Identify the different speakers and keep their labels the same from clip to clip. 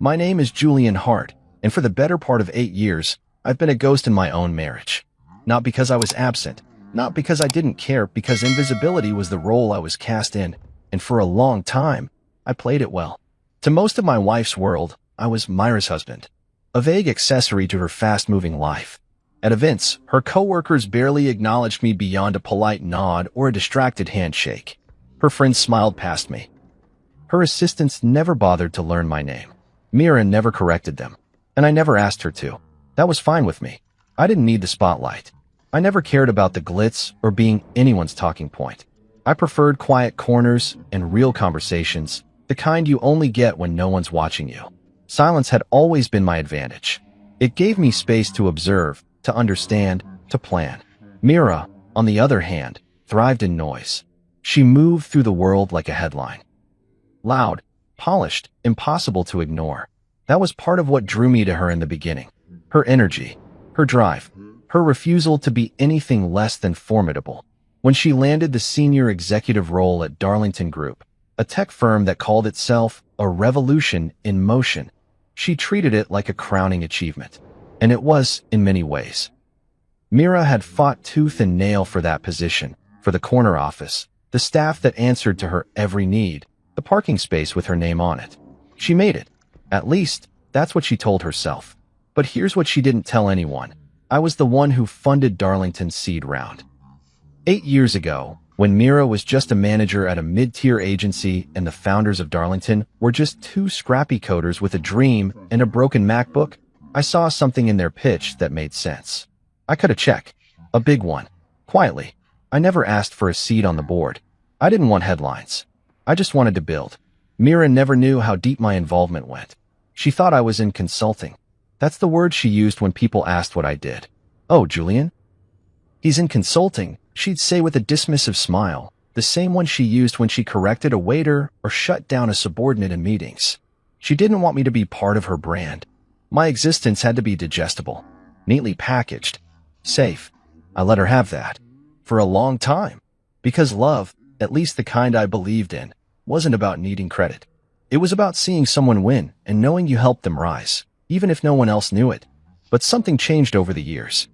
Speaker 1: My name is Julian Hart, and for the better part of 8 years, I've been a ghost in my own marriage. Not because I was absent, not because I didn't care, because invisibility was the role I was cast in, and for a long time, I played it well. To most of my wife's world, I was Myra's husband, a vague accessory to her fast-moving life. At events, her coworkers barely acknowledged me beyond a polite nod or a distracted handshake. Her friends smiled past me. Her assistants never bothered to learn my name. Myra never corrected them, and I never asked her to. That was fine with me. I didn't need the spotlight. I never cared about the glitz or being anyone's talking point. I preferred quiet corners and real conversations, the kind you only get when no one's watching you. Silence had always been my advantage. It gave me space to observe, to understand, to plan. Myra, on the other hand, thrived in noise. She moved through the world like a headline. Loud, polished, impossible to ignore. That was part of what drew me to her in the beginning. Her energy, her drive, her refusal to be anything less than formidable. When she landed the senior executive role at Darlington Group, a tech firm that called itself a revolution in motion, she treated it like a crowning achievement. And it was, in many ways. Myra had fought tooth and nail for that position, for the corner office, the staff that answered to her every need, the parking space with her name on it. She made it. At least, that's what she told herself. But here's what she didn't tell anyone. I was the one who funded Darlington's seed round. 8 years ago, when Myra was just a manager at a mid-tier agency and the founders of Darlington were just two scrappy coders with a dream and a broken MacBook, I saw something in their pitch that made sense. I cut a check, a big one, quietly. I never asked for a seat on the board. I didn't want headlines. I just wanted to build. Myra never knew how deep my involvement went. She thought I was in consulting. That's the word she used when people asked what I did. "Oh, Julian? He's in consulting," she'd say with a dismissive smile, the same one she used when she corrected a waiter or shut down a subordinate in meetings. She didn't want me to be part of her brand. My existence had to be digestible, neatly packaged, safe. I let her have that. For a long time. Because love, at least the kind I believed in, wasn't about needing credit. It was about seeing someone win and knowing you helped them rise, even if no one else knew it. But something changed over the years.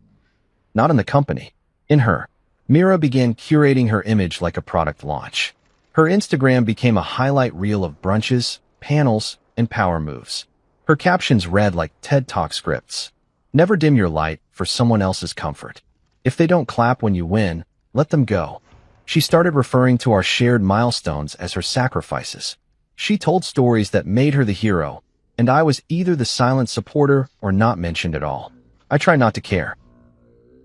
Speaker 1: Not in the company. In her. Myra began curating her image like a product launch. Her Instagram became a highlight reel of brunches, panels, and power moves. Her captions read like TED Talk scripts. Never dim your light for someone else's comfort. If they don't clap when you win, let them go. She started referring to our shared milestones as her sacrifices. She told stories that made her the hero, and I was either the silent supporter or not mentioned at all. I try not to care.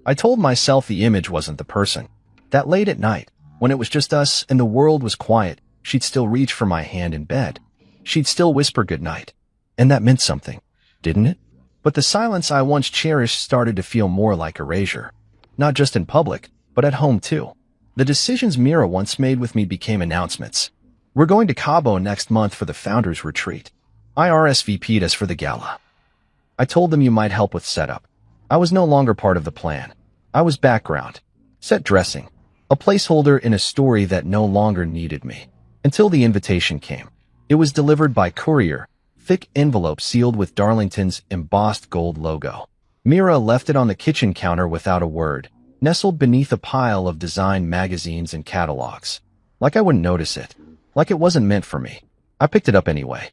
Speaker 1: I told myself the image wasn't the person. That late at night, when it was just us and the world was quiet, she'd still reach for my hand in bed. She'd still whisper goodnight. And that meant something, didn't it? But the silence I once cherished started to feel more like erasure. Not just in public, but at home too. The decisions Myra once made with me became announcements. "We're going to Cabo next month for the Founders Retreat. I RSVP'd us for the gala. I told them you might help with setup." I was no longer part of the plan. I was background, set dressing, a placeholder in a story that no longer needed me. Until the invitation came. It was delivered by courier, thick envelope sealed with Darlington's embossed gold logo. Myra left it on the kitchen counter without a word, nestled beneath a pile of design magazines and catalogs. Like I wouldn't notice it. Like it wasn't meant for me. I picked it up anyway.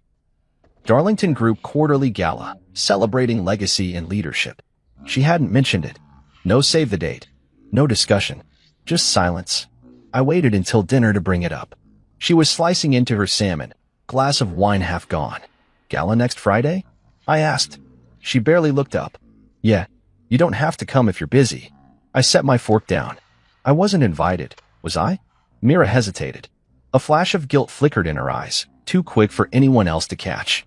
Speaker 1: Darlington Group Quarterly Gala, celebrating legacy and leadership. She hadn't mentioned it. No save the date. No discussion. Just silence. I waited until dinner to bring it up. She was slicing into her salmon, glass of wine half gone. "Gala next Friday?" I asked. She barely looked up. "Yeah, you don't have to come if you're busy." I set my fork down. I wasn't invited, was I? Myra hesitated. A flash of guilt flickered in her eyes, too quick for anyone else to catch.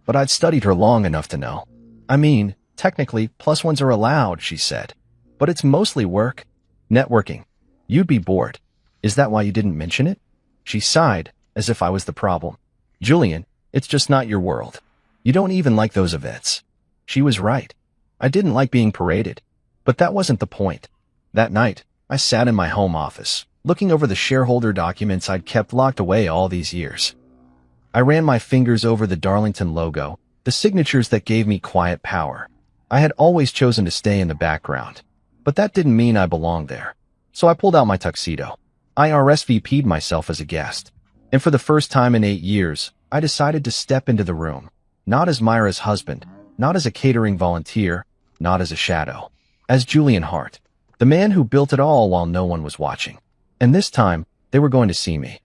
Speaker 1: But I'd studied her long enough to know. "I mean, technically, +1s are allowed," she said. "But it's mostly work. Networking. You'd be bored. Is that why you didn't mention it?" She sighed, as if I was the problem. "Julian, it's just not your world. You don't even like those events." She was right. I didn't like being paraded. But that wasn't the point. That night, I sat in my home office, looking over the shareholder documents I'd kept locked away all these years. I ran my fingers over the Darlington logo, the signatures that gave me quiet power. I had always chosen to stay in the background, but that didn't mean I belonged there. So I pulled out my tuxedo. I RSVP'd myself as a guest. And for the first time in 8 years, I decided to step into the room, not as Myra's husband, not as a catering volunteer, not as a shadow, as Julian Hart, the man who built it all while no one was watching. And this time, they were going to see me.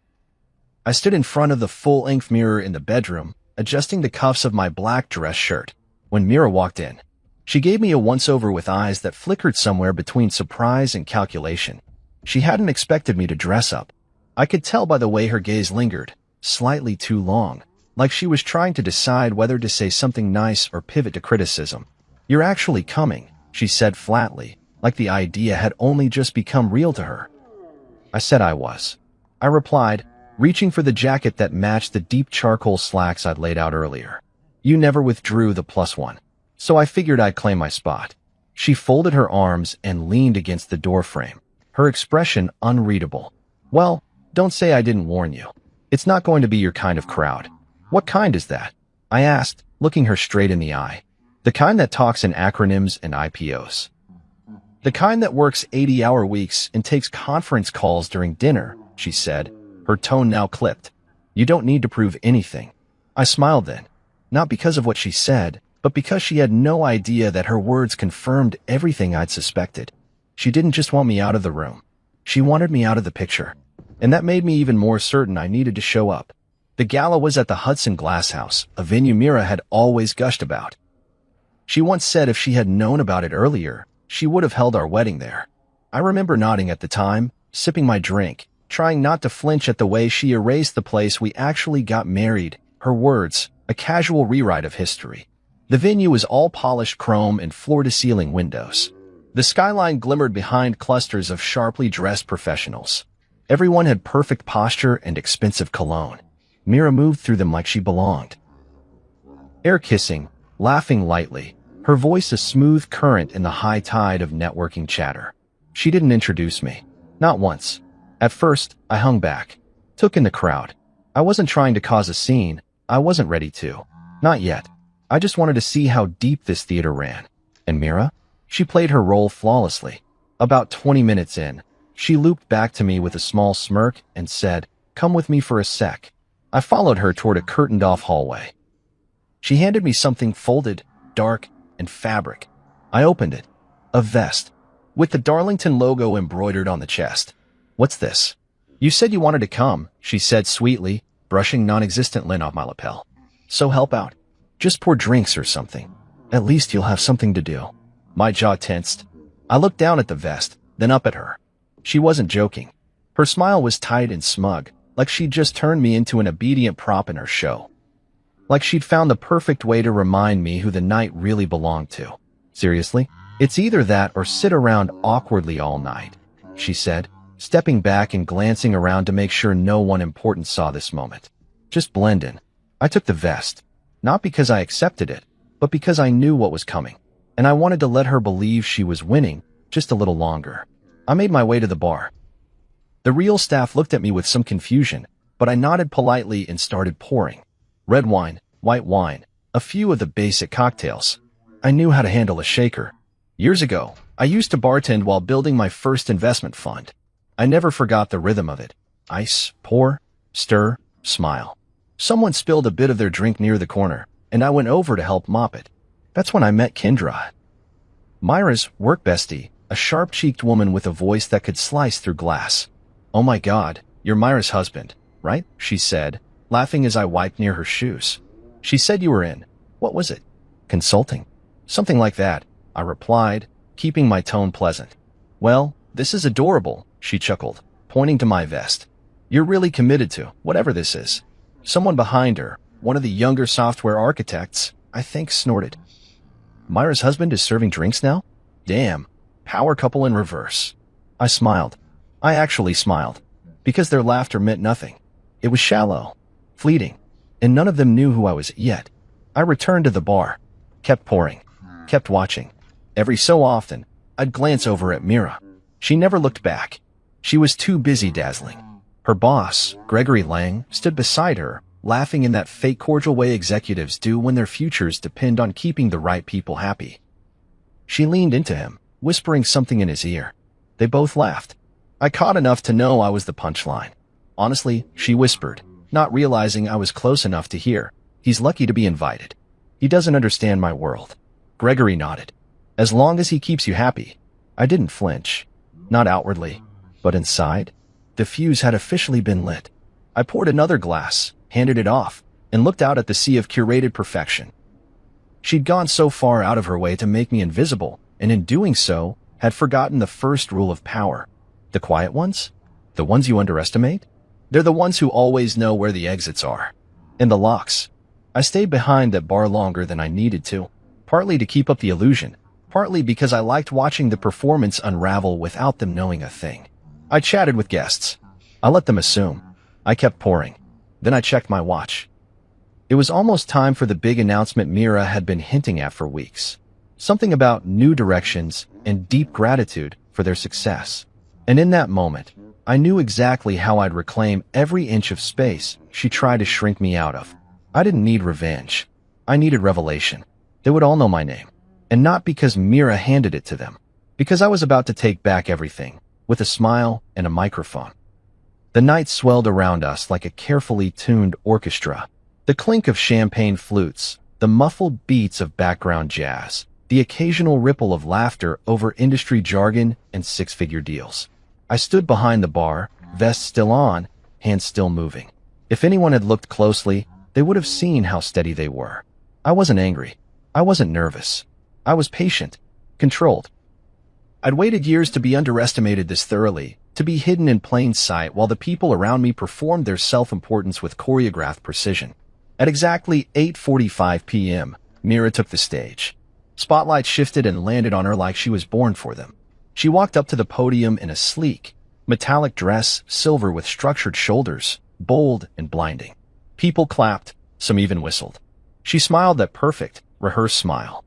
Speaker 1: I stood in front of the full-length mirror in the bedroom, adjusting the cuffs of my black dress shirt, when Mira walked in. She gave me a once-over with eyes that flickered somewhere between surprise and calculation. She hadn't expected me to dress up. I could tell by the way her gaze lingered, slightly too long, like she was trying to decide whether to say something nice or pivot to criticism. "You're actually coming," she said flatly, like the idea had only just become real to her. I said I was. I replied, reaching for the jacket that matched the deep charcoal slacks I'd laid out earlier. "You never withdrew the +1, so I figured I'd claim my spot." She folded her arms and leaned against the doorframe, her expression unreadable. "Well, don't say I didn't warn you. It's not going to be your kind of crowd." "What kind is that?" I asked, looking her straight in the eye. "The kind that talks in acronyms and IPOs. The kind that works 80-hour weeks and takes conference calls during dinner," she said, her tone now clipped. "You don't need to prove anything." I smiled then, not because of what she said, but because she had no idea that her words confirmed everything I'd suspected. She didn't just want me out of the room. She wanted me out of the picture. And that made me even more certain I needed to show up. The gala was at the Hudson Glass House, a venue Mira had always gushed about. She once said if she had known about it earlier, she would have held our wedding there. I remember nodding at the time, sipping my drink, trying not to flinch at the way she erased the place we actually got married, her words, a casual rewrite of history. The venue was all polished chrome and floor-to-ceiling windows. The skyline glimmered behind clusters of sharply dressed professionals. Everyone had perfect posture and expensive cologne. Mira moved through them like she belonged. Air kissing, laughing lightly, her voice a smooth current in the high tide of networking chatter. She didn't introduce me. Not once. At first, I hung back, took in the crowd. I wasn't trying to cause a scene. I wasn't ready to. Not yet. I just wanted to see how deep this theater ran. And Mira? She played her role flawlessly. About 20 minutes in, she looped back to me with a small smirk and said, "Come with me for a sec." I followed her toward a curtained-off hallway. She handed me something folded, dark, and fabric. I opened it. A vest, with the Darlington logo embroidered on the chest. "What's this?" "You said you wanted to come," she said sweetly, brushing non-existent lint off my lapel. "So help out. Just pour drinks or something. At least you'll have something to do." My jaw tensed. I looked down at the vest, then up at her. She wasn't joking. Her smile was tight and smug, like she'd just turned me into an obedient prop in her show. Like she'd found the perfect way to remind me who the night really belonged to. "Seriously? It's either that or sit around awkwardly all night," she said, stepping back and glancing around to make sure no one important saw this moment. "Just blend in." I took the vest, not because I accepted it, but because I knew what was coming, and I wanted to let her believe she was winning just a little longer. I made my way to the bar. The real staff looked at me with some confusion, but I nodded politely and started pouring. Red wine, white wine, a few of the basic cocktails. I knew how to handle a shaker. Years ago, I used to bartend while building my first investment fund. I never forgot the rhythm of it. Ice, pour, stir, smile. Someone spilled a bit of their drink near the corner, and I went over to help mop it. That's when I met Kendra. Myra's work bestie, a sharp-cheeked woman with a voice that could slice through glass. "Oh my God, you're Myra's husband, right?" she said, laughing as I wiped near her shoes. "She said you were in, what was it? Consulting?" "Something like that," I replied, keeping my tone pleasant. "Well, this is adorable," she chuckled, pointing to my vest. "You're really committed to whatever this is." Someone behind her, one of the younger software architects, I think, snorted. "Myra's husband is serving drinks now? Damn, power couple in reverse." I smiled. I actually smiled, because their laughter meant nothing. It was shallow, fleeting, and none of them knew who I was yet. I returned to the bar, kept pouring, kept watching. Every so often, I'd glance over at Mira. She never looked back. She was too busy dazzling. Her boss, Gregory Lang, stood beside her, laughing in that fake cordial way executives do when their futures depend on keeping the right people happy. She leaned into him, whispering something in his ear. They both laughed. I caught enough to know I was the punchline. Honestly, she whispered, not realizing I was close enough to hear. He's lucky to be invited. He doesn't understand my world. Gregory nodded. As long as he keeps you happy. I didn't flinch. Not outwardly, but inside. The fuse had officially been lit. I poured another glass, handed it off, and looked out at the sea of curated perfection. She'd gone so far out of her way to make me invisible, and in doing so, had forgotten the first rule of power. The quiet ones? The ones you underestimate? They're the ones who always know where the exits are. And the locks. I stayed behind that bar longer than I needed to, partly to keep up the illusion, partly because I liked watching the performance unravel without them knowing a thing. I chatted with guests. I let them assume. I kept pouring. Then I checked my watch. It was almost time for the big announcement Mira had been hinting at for weeks. Something about new directions and deep gratitude for their success. And in that moment, I knew exactly how I'd reclaim every inch of space she tried to shrink me out of. I didn't need revenge. I needed revelation. They would all know my name. And not because Mira handed it to them. Because I was about to take back everything, with a smile and a microphone. The night swelled around us like a carefully tuned orchestra. The clink of champagne flutes, the muffled beats of background jazz, the occasional ripple of laughter over industry jargon and six-figure deals. I stood behind the bar, vest still on, hands still moving. If anyone had looked closely, they would have seen how steady they were. I wasn't angry. I wasn't nervous. I was patient, controlled. I'd waited years to be underestimated this thoroughly, to be hidden in plain sight while the people around me performed their self-importance with choreographed precision. At exactly 8:45 p.m., Mira took the stage. Spotlight shifted and landed on her like she was born for them. She walked up to the podium in a sleek, metallic dress, silver with structured shoulders, bold and blinding. People clapped, some even whistled. She smiled that perfect, rehearsed smile.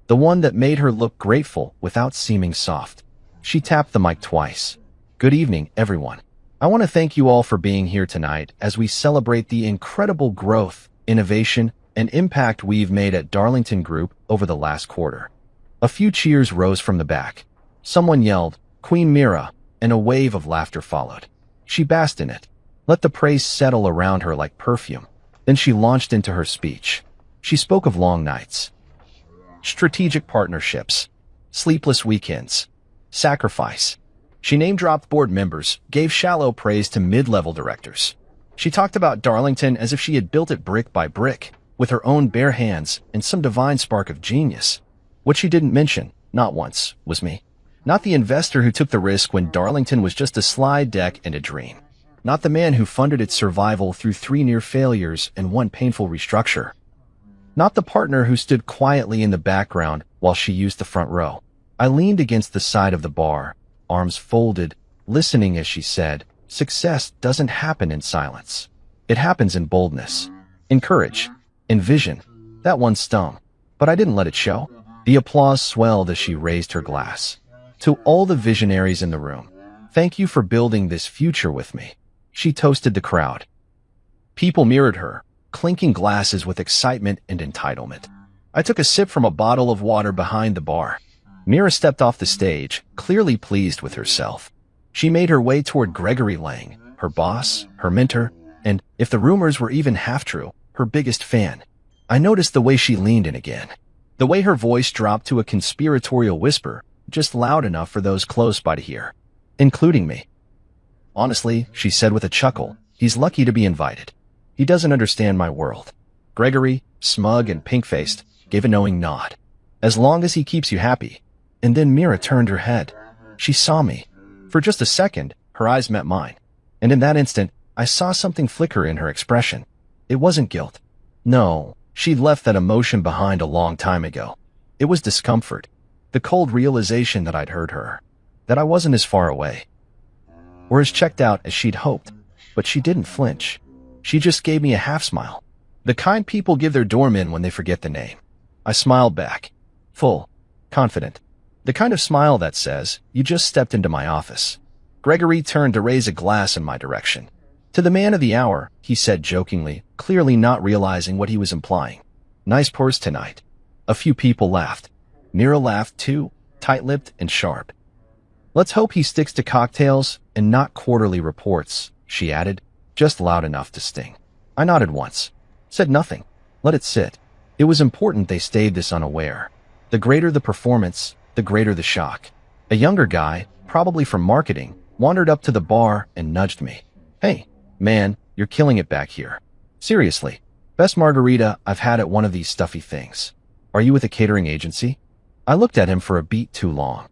Speaker 1: The one that made her look grateful without seeming soft. She tapped the mic twice. Good evening, everyone. I want to thank you all for being here tonight as we celebrate the incredible growth, innovation, and impact we've made at Darlington Group over the last quarter. A few cheers rose from the back. Someone yelled, "Queen Mira," and a wave of laughter followed. She basked in it. Let the praise settle around her like perfume. Then she launched into her speech. She spoke of long nights, strategic partnerships, sleepless weekends, sacrifice. She name-dropped board members, gave shallow praise to mid-level directors. She talked about Darlington as if she had built it brick by brick, with her own bare hands and some divine spark of genius. What she didn't mention, not once, was me. Not the investor who took the risk when Darlington was just a slide deck and a dream. Not the man who funded its survival through 3 near failures and 1 painful restructure. Not the partner who stood quietly in the background while she used the front row. I leaned against the side of the bar, arms folded, listening as she said, "Success doesn't happen in silence. It happens in boldness, in courage, in vision." That one stung, but I didn't let it show. The applause swelled as she raised her glass. To all the visionaries in the room, thank you for building this future with me. She toasted the crowd. People mirrored her, clinking glasses with excitement and entitlement. I took a sip from a bottle of water behind the bar. Mira stepped off the stage, clearly pleased with herself. She made her way toward Gregory Lang, her boss, her mentor, and, if the rumors were even half true, her biggest fan. I noticed the way she leaned in again. The way her voice dropped to a conspiratorial whisper, just loud enough for those close by to hear, including me. Honestly, she said with a chuckle, he's lucky to be invited. He doesn't understand my world. Gregory, smug and pink-faced, gave a knowing nod. As long as he keeps you happy. And then Mira turned her head. She saw me. For just a second, her eyes met mine. And in that instant, I saw something flicker in her expression. It wasn't guilt. No, she'd left that emotion behind a long time ago. It was discomfort. The cold realization that I'd heard her. That I wasn't as far away. Or as checked out as she'd hoped. But she didn't flinch. She just gave me a half-smile. The kind people give their doorman when they forget the name. I smiled back. Full. Confident. The kind of smile that says, you just stepped into my office. Gregory turned to raise a glass in my direction. To the man of the hour, he said jokingly, clearly not realizing what he was implying. Nice purse tonight. A few people laughed. Mira laughed too, tight-lipped and sharp. Let's hope he sticks to cocktails and not quarterly reports, she added, just loud enough to sting. I nodded once. Said nothing. Let it sit. It was important they stayed this unaware. The greater the performance, the greater the shock. A younger guy, probably from marketing, wandered up to the bar and nudged me. Hey, man, you're killing it back here. Seriously, best margarita I've had at one of these stuffy things. Are you with a catering agency? I looked at him for a beat too long.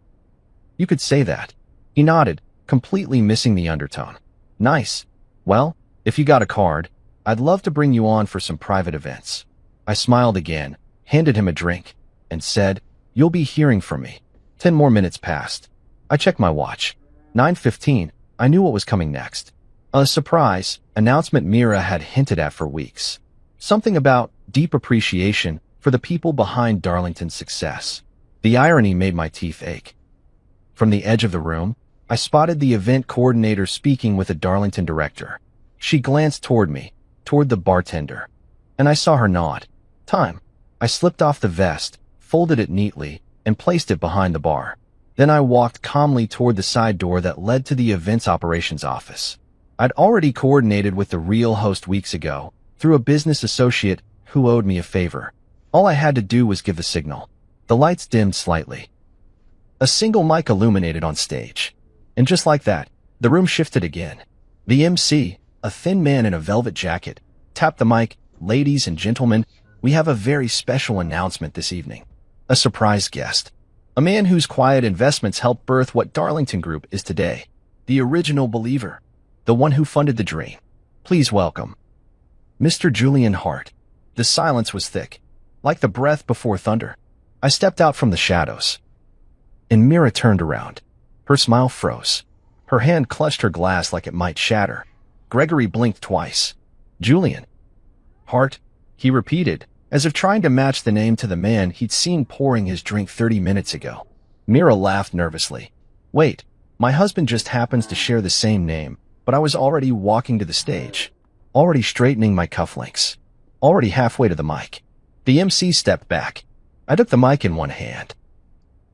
Speaker 1: You could say that. He nodded, completely missing the undertone. Nice. Well, if you got a card, I'd love to bring you on for some private events. I smiled again, handed him a drink, and said, You'll be hearing from me. 10 more minutes passed. I checked my watch. 9:15, I knew what was coming next. A surprise announcement Mira had hinted at for weeks. Something about deep appreciation for the people behind Darlington's success. The irony made my teeth ache. From the edge of the room, I spotted the event coordinator speaking with a Darlington director. She glanced toward me, toward the bartender, and I saw her nod. Time. I slipped off the vest, folded it neatly, and placed it behind the bar. Then I walked calmly toward the side door that led to the events operations office. I'd already coordinated with the real host weeks ago, through a business associate who owed me a favor. All I had to do was give the signal. The lights dimmed slightly. A single mic illuminated on stage. And just like that, the room shifted again. The MC, a thin man in a velvet jacket, tapped the mic. Ladies and gentlemen, we have a very special announcement this evening. A surprise guest. A man whose quiet investments helped birth what Darlington Group is today. The original believer. The one who funded the dream. Please welcome Mr. Julian Hart. The silence was thick, like the breath before thunder. I stepped out from the shadows. And Mira turned around. Her smile froze. Her hand clutched her glass like it might shatter. Gregory blinked twice. Julian Hart, he repeated, as if trying to match the name to the man he'd seen pouring his drink 30 minutes ago. Mira laughed nervously. Wait, my husband just happens to share the same name, but I was already walking to the stage, already straightening my cufflinks, already halfway to the mic. The MC stepped back. I took the mic in one hand.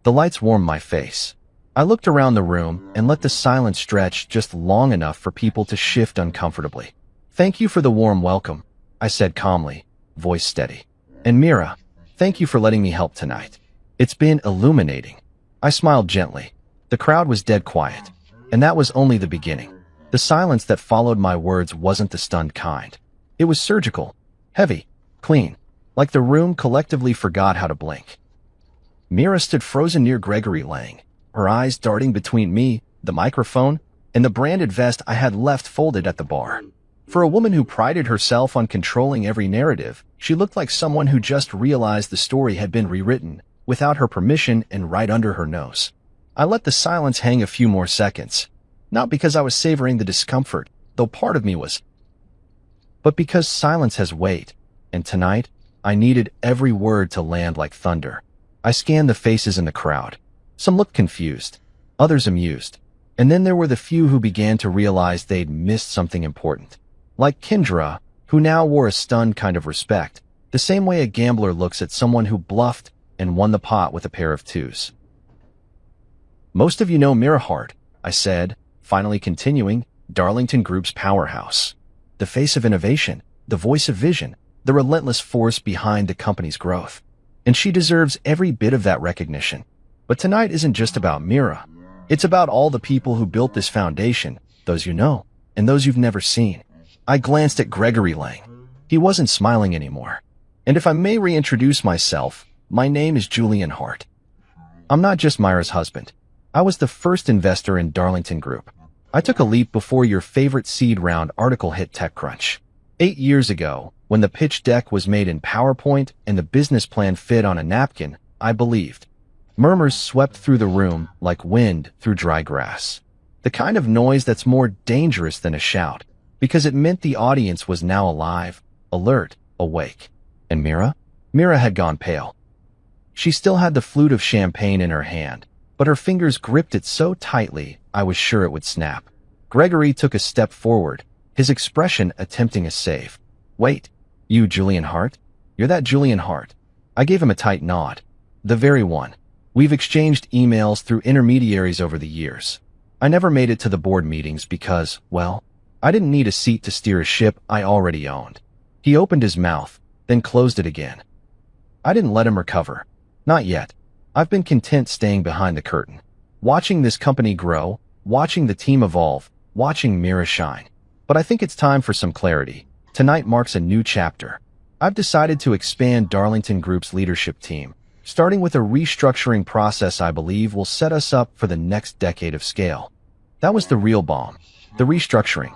Speaker 1: The lights warmed my face. I looked around the room and let the silence stretch just long enough for people to shift uncomfortably. Thank you for the warm welcome, I said calmly, voice steady. And Mira, thank you for letting me help tonight. It's been illuminating. I smiled gently. The crowd was dead quiet, and that was only the beginning. The silence that followed my words wasn't the stunned kind. It was surgical, heavy, clean, like the room collectively forgot how to blink. Mira stood frozen near Gregory Lang, her eyes darting between me, the microphone, and the branded vest I had left folded at the bar. For a woman who prided herself on controlling every narrative, she looked like someone who just realized the story had been rewritten, without her permission and right under her nose. I let the silence hang a few more seconds, not because I was savoring the discomfort, though part of me was, but because silence has weight, and tonight, I needed every word to land like thunder. I scanned the faces in the crowd. Some looked confused, others amused, and then there were the few who began to realize they'd missed something important. Like Kendra, who now wore a stunned kind of respect, the same way a gambler looks at someone who bluffed and won the pot with a pair of twos. Most of you know Mira Hart, I said, finally continuing, Darlington Group's powerhouse. The face of innovation, the voice of vision, the relentless force behind the company's growth. And she deserves every bit of that recognition. But tonight isn't just about Mira. It's about all the people who built this foundation, those you know, and those you've never seen. I glanced at Gregory Lang. He wasn't smiling anymore. And if I may reintroduce myself, my name is Julian Hart. I'm not just Myra's husband. I was the first investor in Darlington Group. I took a leap before your favorite seed round article hit TechCrunch. 8 years ago, when the pitch deck was made in PowerPoint and the business plan fit on a napkin, I believed. Murmurs swept through the room like wind through dry grass. The kind of noise that's more dangerous than a shout, because it meant the audience was now alive, alert, awake. And Mira? Mira had gone pale. She still had the flute of champagne in her hand, but her fingers gripped it so tightly I was sure it would snap. Gregory took a step forward, his expression attempting a save. "Wait, you Julian Hart? You're that Julian Hart?" I gave him a tight nod. "The very one. We've exchanged emails through intermediaries over the years. I never made it to the board meetings because, well, I didn't need a seat to steer a ship I already owned." He opened his mouth, then closed it again. I didn't let him recover. Not yet. I've been content staying behind the curtain, watching this company grow, watching the team evolve, watching Mira shine. But I think it's time for some clarity. Tonight marks a new chapter. I've decided to expand Darlington Group's leadership team, starting with a restructuring process I believe will set us up for the next decade of scale. That was the real bomb. The restructuring.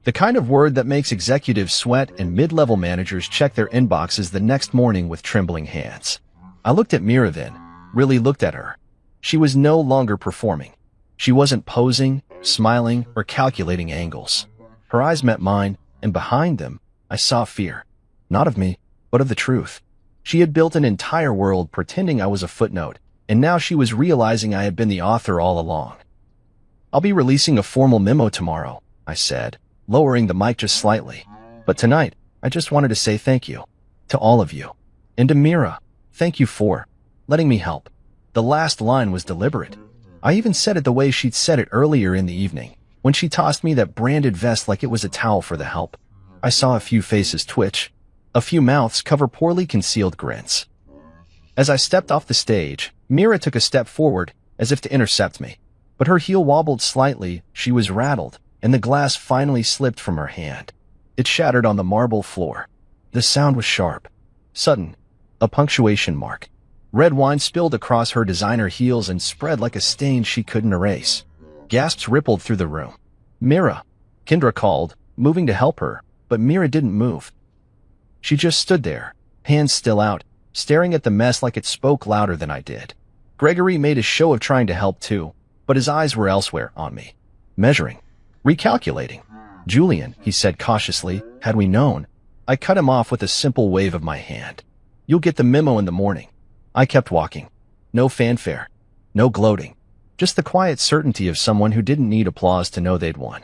Speaker 1: The kind of word that makes executives sweat and mid-level managers check their inboxes the next morning with trembling hands. I looked at Mira then, really looked at her. She was no longer performing. She wasn't posing, smiling, or calculating angles. Her eyes met mine, and behind them, I saw fear. Not of me, but of the truth. She had built an entire world pretending I was a footnote, and now she was realizing I had been the author all along. "I'll be releasing a formal memo tomorrow," I said, lowering the mic just slightly. "But tonight, I just wanted to say thank you. To all of you. And to Mira, thank you for letting me help." The last line was deliberate. I even said it the way she'd said it earlier in the evening, when she tossed me that branded vest like it was a towel for the help. I saw a few faces twitch, a few mouths cover poorly concealed grins. As I stepped off the stage, Mira took a step forward, as if to intercept me. But her heel wobbled slightly, she was rattled, and the glass finally slipped from her hand. It shattered on the marble floor. The sound was sharp, sudden, a punctuation mark. Red wine spilled across her designer heels and spread like a stain she couldn't erase. Gasps rippled through the room. "Mira," Kendra called, moving to help her, but Mira didn't move. She just stood there, hands still out, staring at the mess like it spoke louder than I did. Gregory made a show of trying to help too, but his eyes were elsewhere on me. Measuring. Recalculating. "Julian," he said cautiously, "had we known." I cut him off with a simple wave of my hand. "You'll get the memo in the morning." I kept walking. No fanfare. No gloating. Just the quiet certainty of someone who didn't need applause to know they'd won.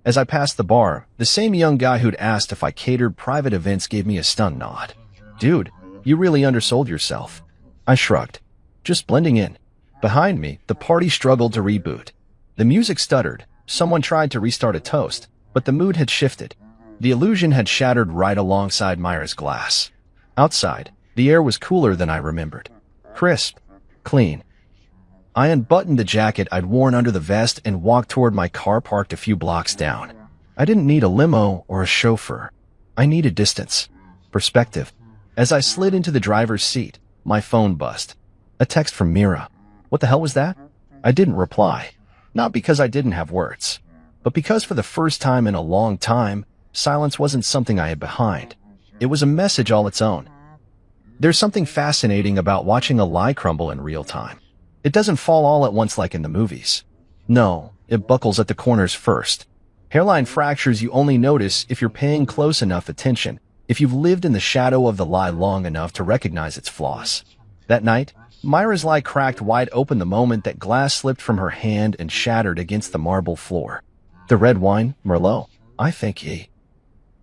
Speaker 1: As I passed the bar, the same young guy who'd asked if I catered private events gave me a stunned nod. "Dude, you really undersold yourself." I shrugged. Just blending in. Behind me, the party struggled to reboot. The music stuttered. Someone tried to restart a toast, but the mood had shifted. The illusion had shattered right alongside Myra's glass. Outside, the air was cooler than I remembered. Crisp. Clean. I unbuttoned the jacket I'd worn under the vest and walked toward my car parked a few blocks down. I didn't need a limo or a chauffeur. I needed distance. Perspective. As I slid into the driver's seat, my phone buzzed. A text from Mira. What the hell was that? I didn't reply. Not because I didn't have words, but because for the first time in a long time, silence wasn't something I hid behind. It was a message all its own. There's something fascinating about watching a lie crumble in real time. It doesn't fall all at once like in the movies. No, it buckles at the corners first. Hairline fractures you only notice if you're paying close enough attention, if you've lived in the shadow of the lie long enough to recognize its flaws. That night, Myra's lie cracked wide open the moment that glass slipped from her hand and shattered against the marble floor. The red wine, Merlot, I think he,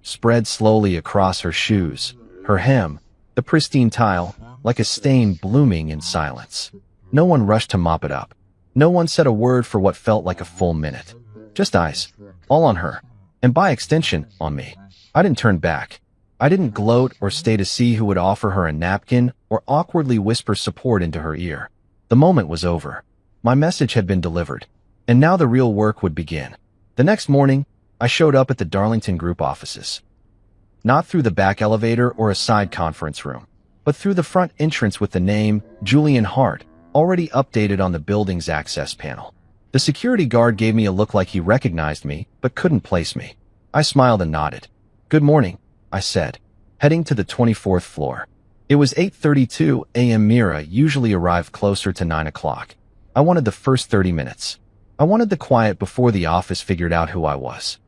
Speaker 1: spread slowly across her shoes, her hem, the pristine tile, like a stain blooming in silence. No one rushed to mop it up. No one said a word for what felt like a full minute. Just eyes, all on her, and by extension, on me. I didn't turn back. I didn't gloat or stay to see who would offer her a napkin or awkwardly whisper support into her ear. The moment was over. My message had been delivered, and now the real work would begin. The next morning, I showed up at the Darlington Group offices. Not through the back elevator or a side conference room, but through the front entrance with the name Julian Hart already updated on the building's access panel. The security guard gave me a look like he recognized me, but couldn't place me. I smiled and nodded. "Good morning," I said, heading to the 24th floor. It was 8:32 a.m. Mira usually arrived closer to 9 o'clock. I wanted the first 30 minutes. I wanted the quiet before the office figured out who I was.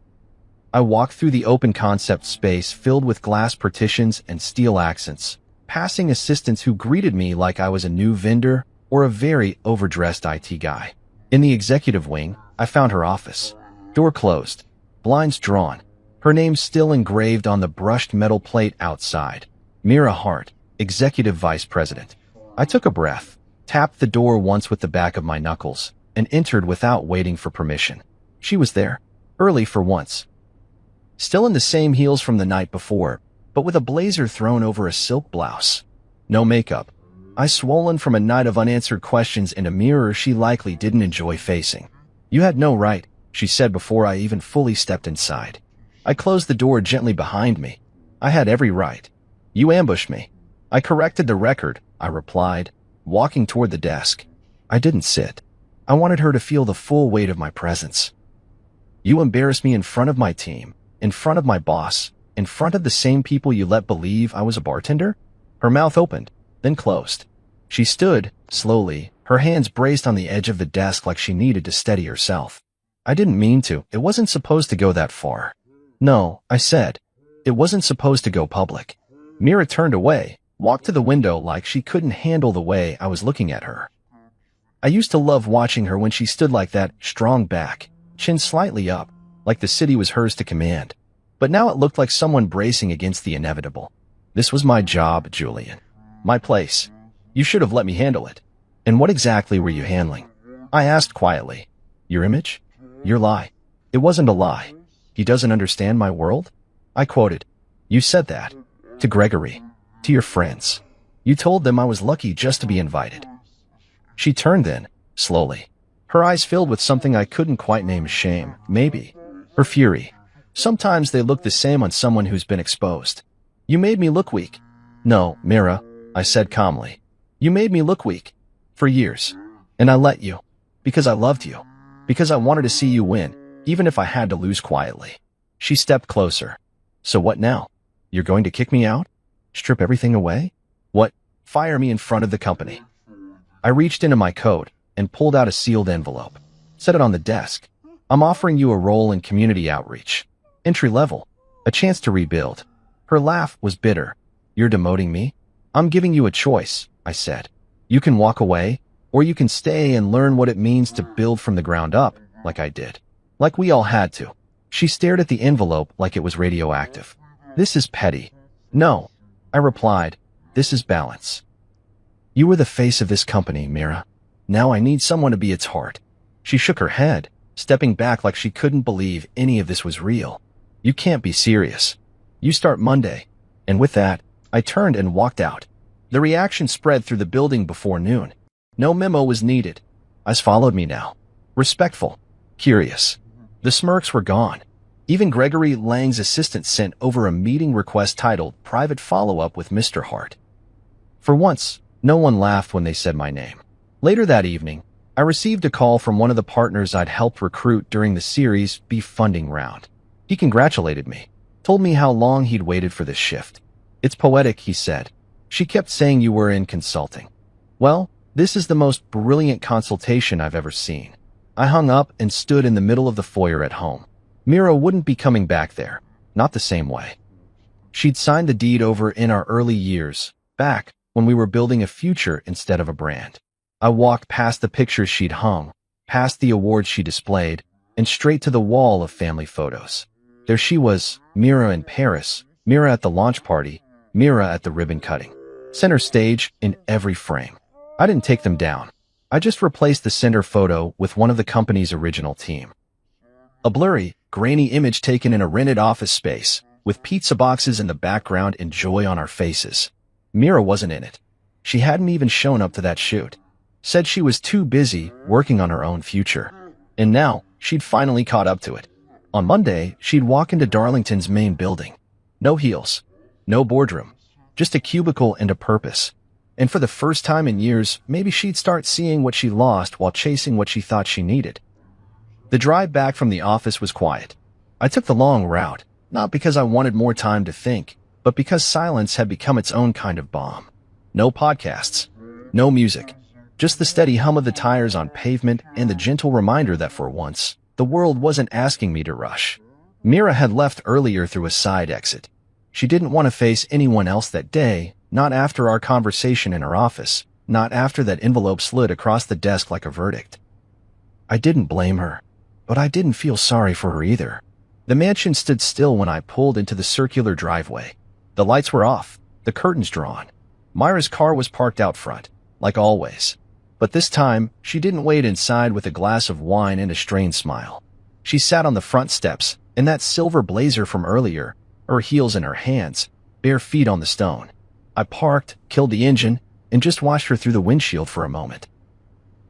Speaker 1: I walked through the open concept space filled with glass partitions and steel accents, passing assistants who greeted me like I was a new vendor or a very overdressed IT guy. In the executive wing, I found her office. Door closed. blinds drawn, her name still engraved on the brushed metal plate outside. Mira Hart, Executive Vice President. I took a breath, tapped the door once with the back of my knuckles, and entered without waiting for permission. She was there, early for once. Still in the same heels from the night before, but with a blazer thrown over a silk blouse. No makeup. Eyes swollen from a night of unanswered questions in a mirror she likely didn't enjoy facing. "You had no right," she said before I even fully stepped inside. I closed the door gently behind me. "I had every right. You ambushed me." "I corrected the record," I replied, walking toward the desk. I didn't sit. I wanted her to feel the full weight of my presence. "You embarrassed me in front of my team, in front of my boss, in front of the same people you let believe I was a bartender?" Her mouth opened, then closed. She stood, slowly, her hands braced on the edge of the desk like she needed to steady herself. "I didn't mean to. It wasn't supposed to go that far." "No," I said. "It wasn't supposed to go public." Mira turned away, walked to the window like she couldn't handle the way I was looking at her. I used to love watching her when she stood like that, strong back, chin slightly up, like the city was hers to command. But now it looked like someone bracing against the inevitable. This was my job, Julian. My place. You should have let me handle it. "And what exactly were you handling?" I asked quietly. "Your image? Your lie." "It wasn't a lie. He doesn't understand my world?" I quoted. "You said that. To Gregory. To your friends. You told them I was lucky just to be invited." She turned then, slowly. Her eyes filled with something I couldn't quite name shame, maybe. Her fury. Sometimes they look the same on someone who's been exposed. "You made me look weak." "No, Mira," I said calmly. "You made me look weak. For years. And I let you. Because I loved you. Because I wanted to see you win, even if I had to lose quietly." She stepped closer. "So what now? You're going to kick me out? Strip everything away? What? Fire me in front of the company?" I reached into my coat and pulled out a sealed envelope. Set it on the desk. "I'm offering you a role in community outreach. Entry level. A chance to rebuild." Her laugh was bitter. "You're demoting me?" "I'm giving you a choice," I said. "You can walk away, or you can stay and learn what it means to build from the ground up, like I did. Like we all had to." She stared at the envelope like it was radioactive. "This is petty." "No," I replied. "This is balance. You were the face of this company, Mira. Now I need someone to be its heart." She shook her head, stepping back like she couldn't believe any of this was real. "You can't be serious. You start Monday." And with that, I turned and walked out. The reaction spread through the building before noon. No memo was needed. Eyes followed me now. Respectful. Curious. The smirks were gone. Even Gregory Lang's assistant sent over a meeting request titled "Private Follow-Up with Mr. Hart." For once, no one laughed when they said my name. Later that evening, I received a call from one of the partners I'd helped recruit during the Series B funding round. He congratulated me, told me how long he'd waited for this shift. "It's poetic," he said. "She kept saying you were in consulting." Well, this is the most brilliant consultation I've ever seen. I hung up and stood in the middle of the foyer at home. Mira wouldn't be coming back there, not the same way. She'd signed the deed over in our early years, back when we were building a future instead of a brand. I walked past the pictures she'd hung, past the awards she displayed, and straight to the wall of family photos. There she was, Mira in Paris, Mira at the launch party, Mira at the ribbon cutting. Center stage in every frame. I didn't take them down. I just replaced the center photo with one of the company's original team. A blurry, grainy image taken in a rented office space, with pizza boxes in the background and joy on our faces. Mira wasn't in it. She hadn't even shown up to that shoot. Said she was too busy working on her own future. And now, she'd finally caught up to it. On Monday, she'd walk into Darlington's main building. No heels. No boardroom. Just a cubicle and a purpose. And for the first time in years, maybe she'd start seeing what she lost while chasing what she thought she needed. The drive back from the office was quiet. I took the long route, not because I wanted more time to think, but because silence had become its own kind of bomb. No podcasts. No music. Just the steady hum of the tires on pavement and the gentle reminder that for once, the world wasn't asking me to rush. Mira had left earlier through a side exit. She didn't want to face anyone else that day, not after our conversation in her office, not after that envelope slid across the desk like a verdict. I didn't blame her, but I didn't feel sorry for her either. The mansion stood still when I pulled into the circular driveway. The lights were off, the curtains drawn. Myra's car was parked out front, like always. But this time, she didn't wait inside with a glass of wine and a strained smile. She sat on the front steps, in that silver blazer from earlier, her heels in her hands, bare feet on the stone. I parked, killed the engine, and just watched her through the windshield for a moment.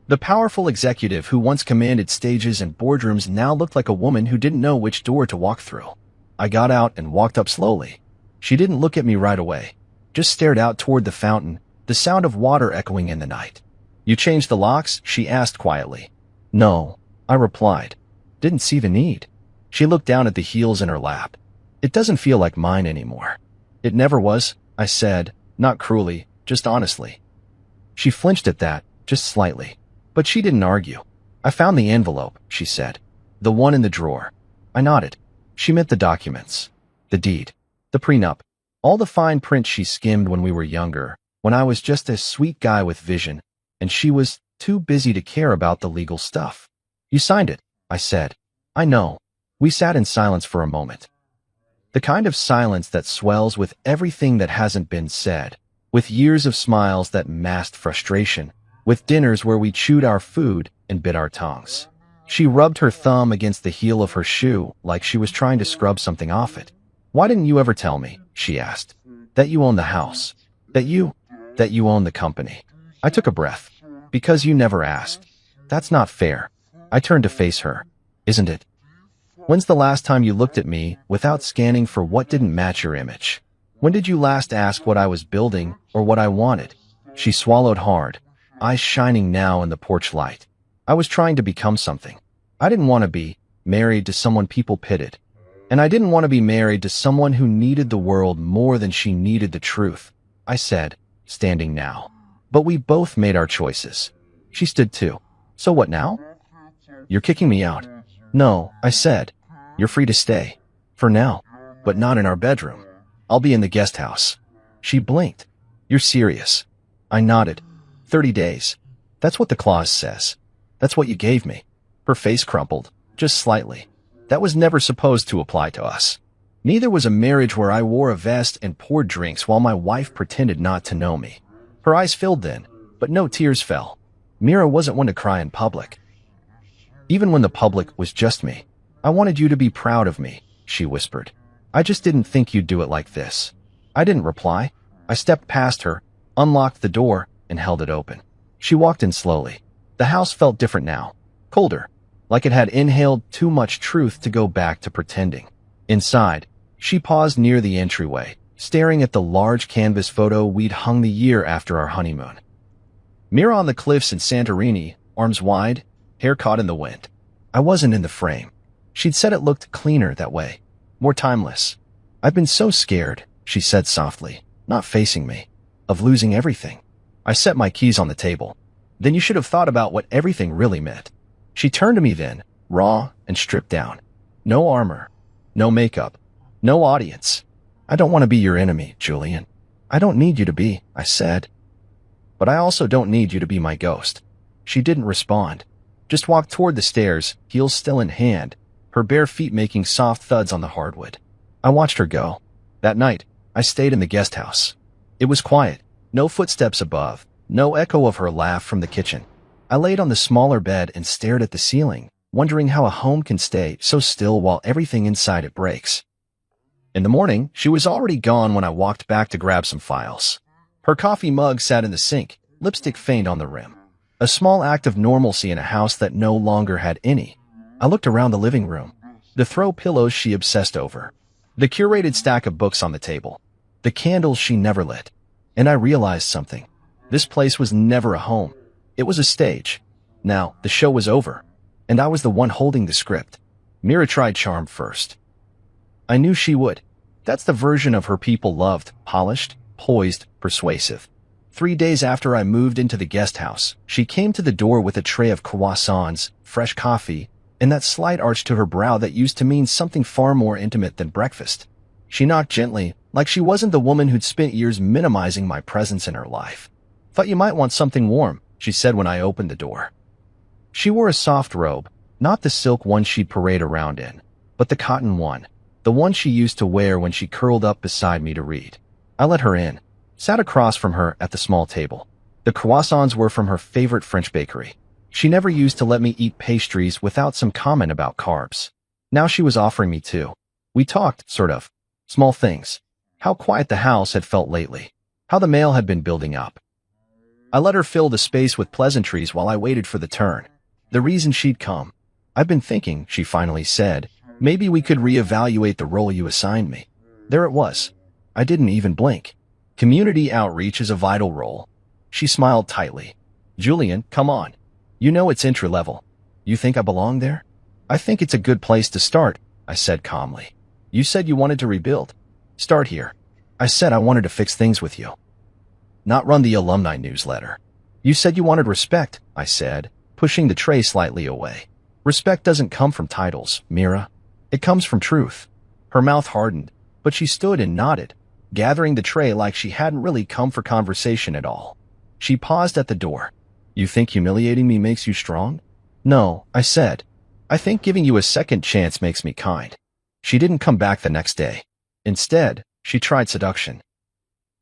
Speaker 1: The powerful executive who once commanded stages and boardrooms now looked like a woman who didn't know which door to walk through. I got out and walked up slowly. She didn't look at me right away, just stared out toward the fountain, the sound of water echoing in the night. "You changed the locks?" she asked quietly. "No," I replied. "Didn't see the need." She looked down at the heels in her lap. "It doesn't feel like mine anymore." "It never was," I said, not cruelly, just honestly. She flinched at that, just slightly. But she didn't argue. "I found the envelope," she said. "The one in the drawer." I nodded. She meant the documents. The deed. The prenup. All the fine print she skimmed when we were younger, when I was just a sweet guy with vision, and she was too busy to care about the legal stuff. "You signed it," I said. "I know." We sat in silence for a moment. The kind of silence that swells with everything that hasn't been said, with years of smiles that masked frustration, with dinners where we chewed our food and bit our tongues. She rubbed her thumb against the heel of her shoe like she was trying to scrub something off it. "Why didn't you ever tell me," she asked, "that you own the house, that you own the company?" I took a breath. "Because you never asked." "That's not fair." I turned to face her. "Isn't it? When's the last time you looked at me without scanning for what didn't match your image? When did you last ask what I was building or what I wanted?" She swallowed hard, eyes shining now in the porch light. "I was trying to become something. I didn't want to be married to someone people pitted. And I didn't want to be married to someone who needed the world more than she needed the truth," I said, standing now. "But we both made our choices." She stood too. "So what now?" "You're kicking me out." "No," I said. "You're free to stay. For now. But not in our bedroom. I'll be in the guest house." She blinked. "You're serious?" I nodded. 30 days. That's what the clause says. That's what you gave me." Her face crumpled, just slightly. "That was never supposed to apply to us. Neither was a marriage where I wore a vest and poured drinks while my wife pretended not to know me." Her eyes filled then, but no tears fell. Mira wasn't one to cry in public. "Even when the public was just me. I wanted you to be proud of me," she whispered. "I just didn't think you'd do it like this." I didn't reply. I stepped past her, unlocked the door, and held it open. She walked in slowly. The house felt different now. Colder. Like it had inhaled too much truth to go back to pretending. Inside, she paused near the entryway, staring at the large canvas photo we'd hung the year after our honeymoon. Mira on the cliffs in Santorini, arms wide, hair caught in the wind. I wasn't in the frame. She'd said it looked cleaner that way, more timeless. "I've been so scared," she said softly, not facing me, "of losing everything." I set my keys on the table. "Then you should have thought about what everything really meant." She turned to me then, raw and stripped down. "No armor, no makeup, no audience. I don't want to be your enemy, Julian. I don't need you to be," I said. "But I also don't need you to be my ghost." She didn't respond, just walked toward the stairs, heels still in hand, her bare feet making soft thuds on the hardwood. I watched her go. That night, I stayed in the guest house. It was quiet, no footsteps above, no echo of her laugh from the kitchen. I laid on the smaller bed and stared at the ceiling, wondering how a home can stay so still while everything inside it breaks. In the morning, she was already gone when I walked back to grab some files. Her coffee mug sat in the sink, lipstick faint on the rim. A small act of normalcy in a house that no longer had any. I looked around the living room. The throw pillows she obsessed over. The curated stack of books on the table. The candles she never lit. And I realized something. This place was never a home. It was a stage. Now, the show was over. And I was the one holding the script. Mira tried charm first. I knew she would. That's the version of her people loved, polished, poised, persuasive. 3 days after I moved into the guest house, she came to the door with a tray of croissants, fresh coffee, and that slight arch to her brow that used to mean something far more intimate than breakfast. She knocked gently, like she wasn't the woman who'd spent years minimizing my presence in her life. "Thought you might want something warm," she said when I opened the door. She wore a soft robe, not the silk one she'd parade around in. but the cotton one, the one she used to wear when she curled up beside me to read. I let her in, sat across from her at the small table. The croissants were from her favorite French bakery. She never used to let me eat pastries without some comment about carbs. Now she was offering me two. We talked, sort of. Small things. How quiet the house had felt lately. How the mail had been building up. I let her fill the space with pleasantries while I waited for the turn. The reason she'd come. "I've been thinking," she finally said, "maybe we could reevaluate the role you assigned me." There it was. I didn't even blink. Community outreach is a vital role. She smiled tightly. "Julian, come on. You know it's entry-level. You think I belong there?" "I think it's a good place to start," I said calmly. "You said you wanted to rebuild. Start here." "I said I wanted to fix things with you, not run the alumni newsletter." "You said you wanted respect," I said, pushing the tray slightly away. "Respect doesn't come from titles, Mira. It comes from truth." Her mouth hardened, but she stood and nodded, gathering the tray like she hadn't really come for conversation at all. She paused at the door. "You think humiliating me makes you strong?" "No," I said. "I think giving you a second chance makes me kind." She didn't come back the next day. Instead, she tried seduction.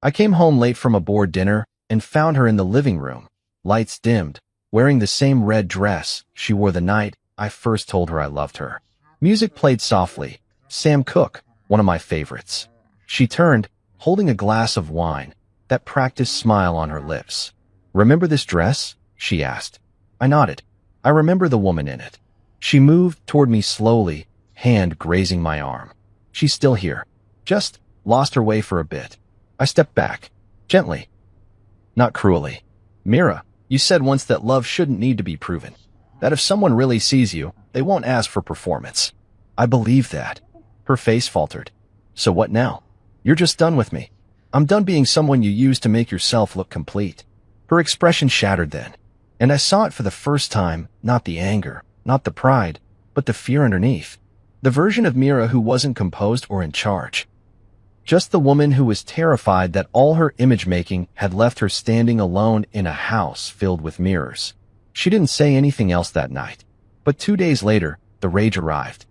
Speaker 1: I came home late from a board dinner and found her in the living room, lights dimmed, wearing the same red dress she wore the night I first told her I loved her. Music played softly, Sam Cooke, one of my favorites. She turned, holding a glass of wine, that practiced smile on her lips. "Remember this dress?" she asked. I nodded. "I remember the woman in it." She moved toward me slowly, hand grazing my arm. "She's still here. Just lost her way for a bit." I stepped back, gently, not cruelly. "Mira, you said once that love shouldn't need to be proven. That if someone really sees you, they won't ask for performance." "I believe that." Her face faltered. "So what now? You're just done with me." "I'm done being someone you use to make yourself look complete." Her expression shattered then, and I saw it for the first time, not the anger, not the pride, but the fear underneath. The version of Mira who wasn't composed or in charge. Just the woman who was terrified that all her image-making had left her standing alone in a house filled with mirrors. She didn't say anything else that night, but 2 days later, the rage arrived.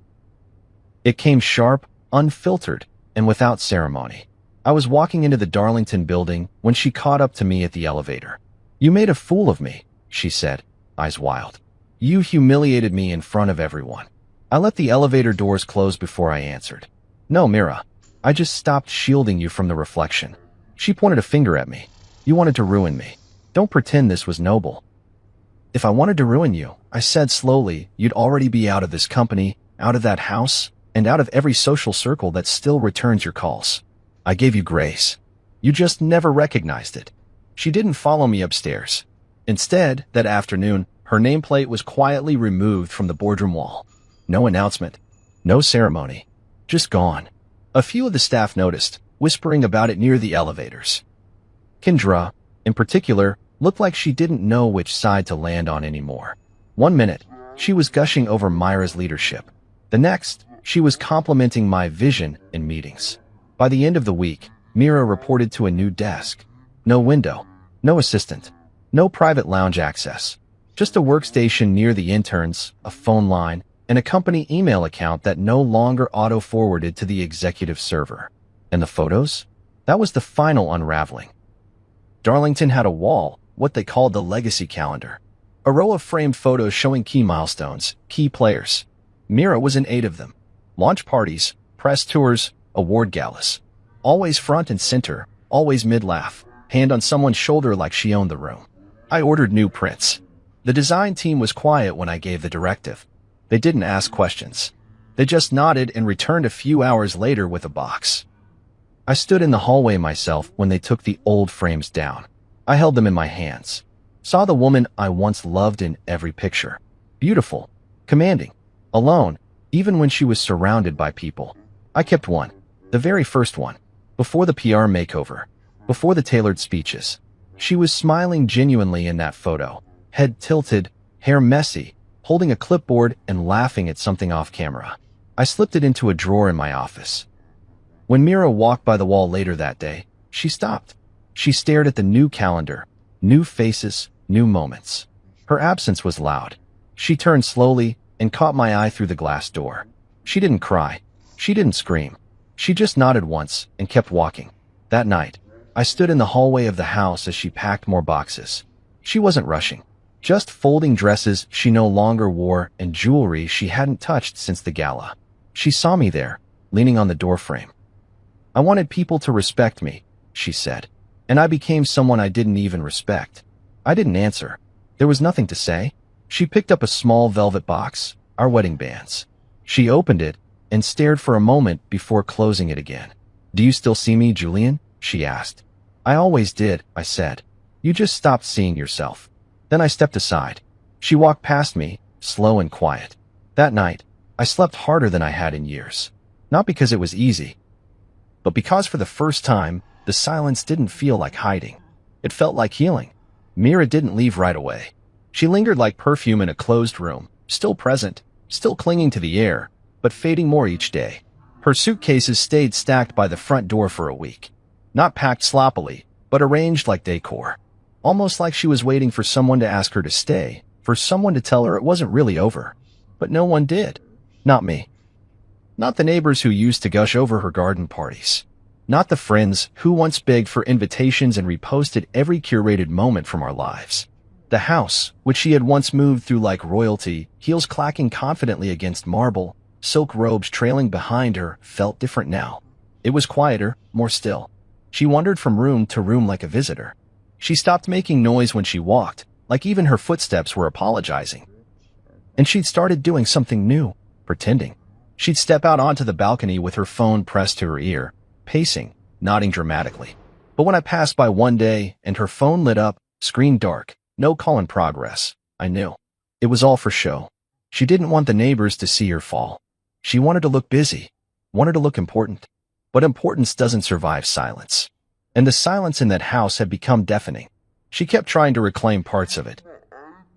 Speaker 1: It came sharp, unfiltered, and without ceremony. I was walking into the Darlington building when she caught up to me at the elevator. "You made a fool of me," she said, eyes wild. "You humiliated me in front of everyone." I let the elevator doors close before I answered. "No, Mira. I just stopped shielding you from the reflection." She pointed a finger at me. "You wanted to ruin me. Don't pretend this was noble." "If I wanted to ruin you," I said slowly, "you'd already be out of this company, out of that house, and out of every social circle that still returns your calls. I gave you grace. You just never recognized it." She didn't follow me upstairs. Instead, that afternoon, her nameplate was quietly removed from the boardroom wall. No announcement, no ceremony, just gone. A few of the staff noticed, whispering about it near the elevators. Kendra, in particular, looked like she didn't know which side to land on anymore. 1 minute, she was gushing over Myra's leadership. The next, she was complimenting my vision in meetings. By the end of the week, Mira reported to a new desk. No window, no assistant, no private lounge access. Just a workstation near the interns, a phone line, and a company email account that no longer auto-forwarded to the executive server. And the photos? That was the final unraveling. Darlington had a wall, what they called the legacy calendar. A row of framed photos showing key milestones, key players. Mira was in 8 of them. Launch parties, press tours, award galas. Always front and center, always mid-laugh, hand on someone's shoulder like she owned the room. I ordered new prints. The design team was quiet when I gave the directive. They didn't ask questions. They just nodded and returned a few hours later with a box. I stood in the hallway myself when they took the old frames down. I held them in my hands. Saw the woman I once loved in every picture. Beautiful, commanding, alone, even when she was surrounded by people. I kept one, the very first one, before the PR makeover, before the tailored speeches. She was smiling genuinely in that photo, head tilted, hair messy, holding a clipboard and laughing at something off camera. I slipped it into a drawer in my office. When Mira walked by the wall later that day, she stopped. She stared at the new calendar, new faces, new moments. Her absence was loud. She turned slowly and caught my eye through the glass door. She didn't cry. She didn't scream. She just nodded once and kept walking. That night, I stood in the hallway of the house as she packed more boxes. She wasn't rushing, just folding dresses she no longer wore and jewelry she hadn't touched since the gala. She saw me there, leaning on the doorframe. I wanted people to respect me, she said, and I became someone I didn't even respect. I didn't answer. There was nothing to say. She picked up a small velvet box, our wedding bands. She opened it and stared for a moment before closing it again. "Do you still see me, Julian?" she asked. "I always did," I said. "You just stopped seeing yourself." Then I stepped aside. She walked past me, slow and quiet. That night, I slept harder than I had in years. Not because it was easy, but because for the first time, the silence didn't feel like hiding. It felt like healing. Mira didn't leave right away. She lingered like perfume in a closed room, still present, still clinging to the air, but fading more each day. Her suitcases stayed stacked by the front door for a week. Not packed sloppily, but arranged like decor. Almost like she was waiting for someone to ask her to stay, for someone to tell her it wasn't really over. But no one did. Not me. Not the neighbors who used to gush over her garden parties. Not the friends who once begged for invitations and reposted every curated moment from our lives. The house, which she had once moved through like royalty, heels clacking confidently against marble, silk robes trailing behind her, felt different now. It was quieter, more still. She wandered from room to room like a visitor. She stopped making noise when she walked, like even her footsteps were apologizing. And she'd started doing something new, pretending. She'd step out onto the balcony with her phone pressed to her ear, pacing, nodding dramatically. But when I passed by one day and her phone lit up, screen dark, no call in progress, I knew. It was all for show. She didn't want the neighbors to see her fall. She wanted to look busy, wanted to look important. But importance doesn't survive silence. And the silence in that house had become deafening. She kept trying to reclaim parts of it.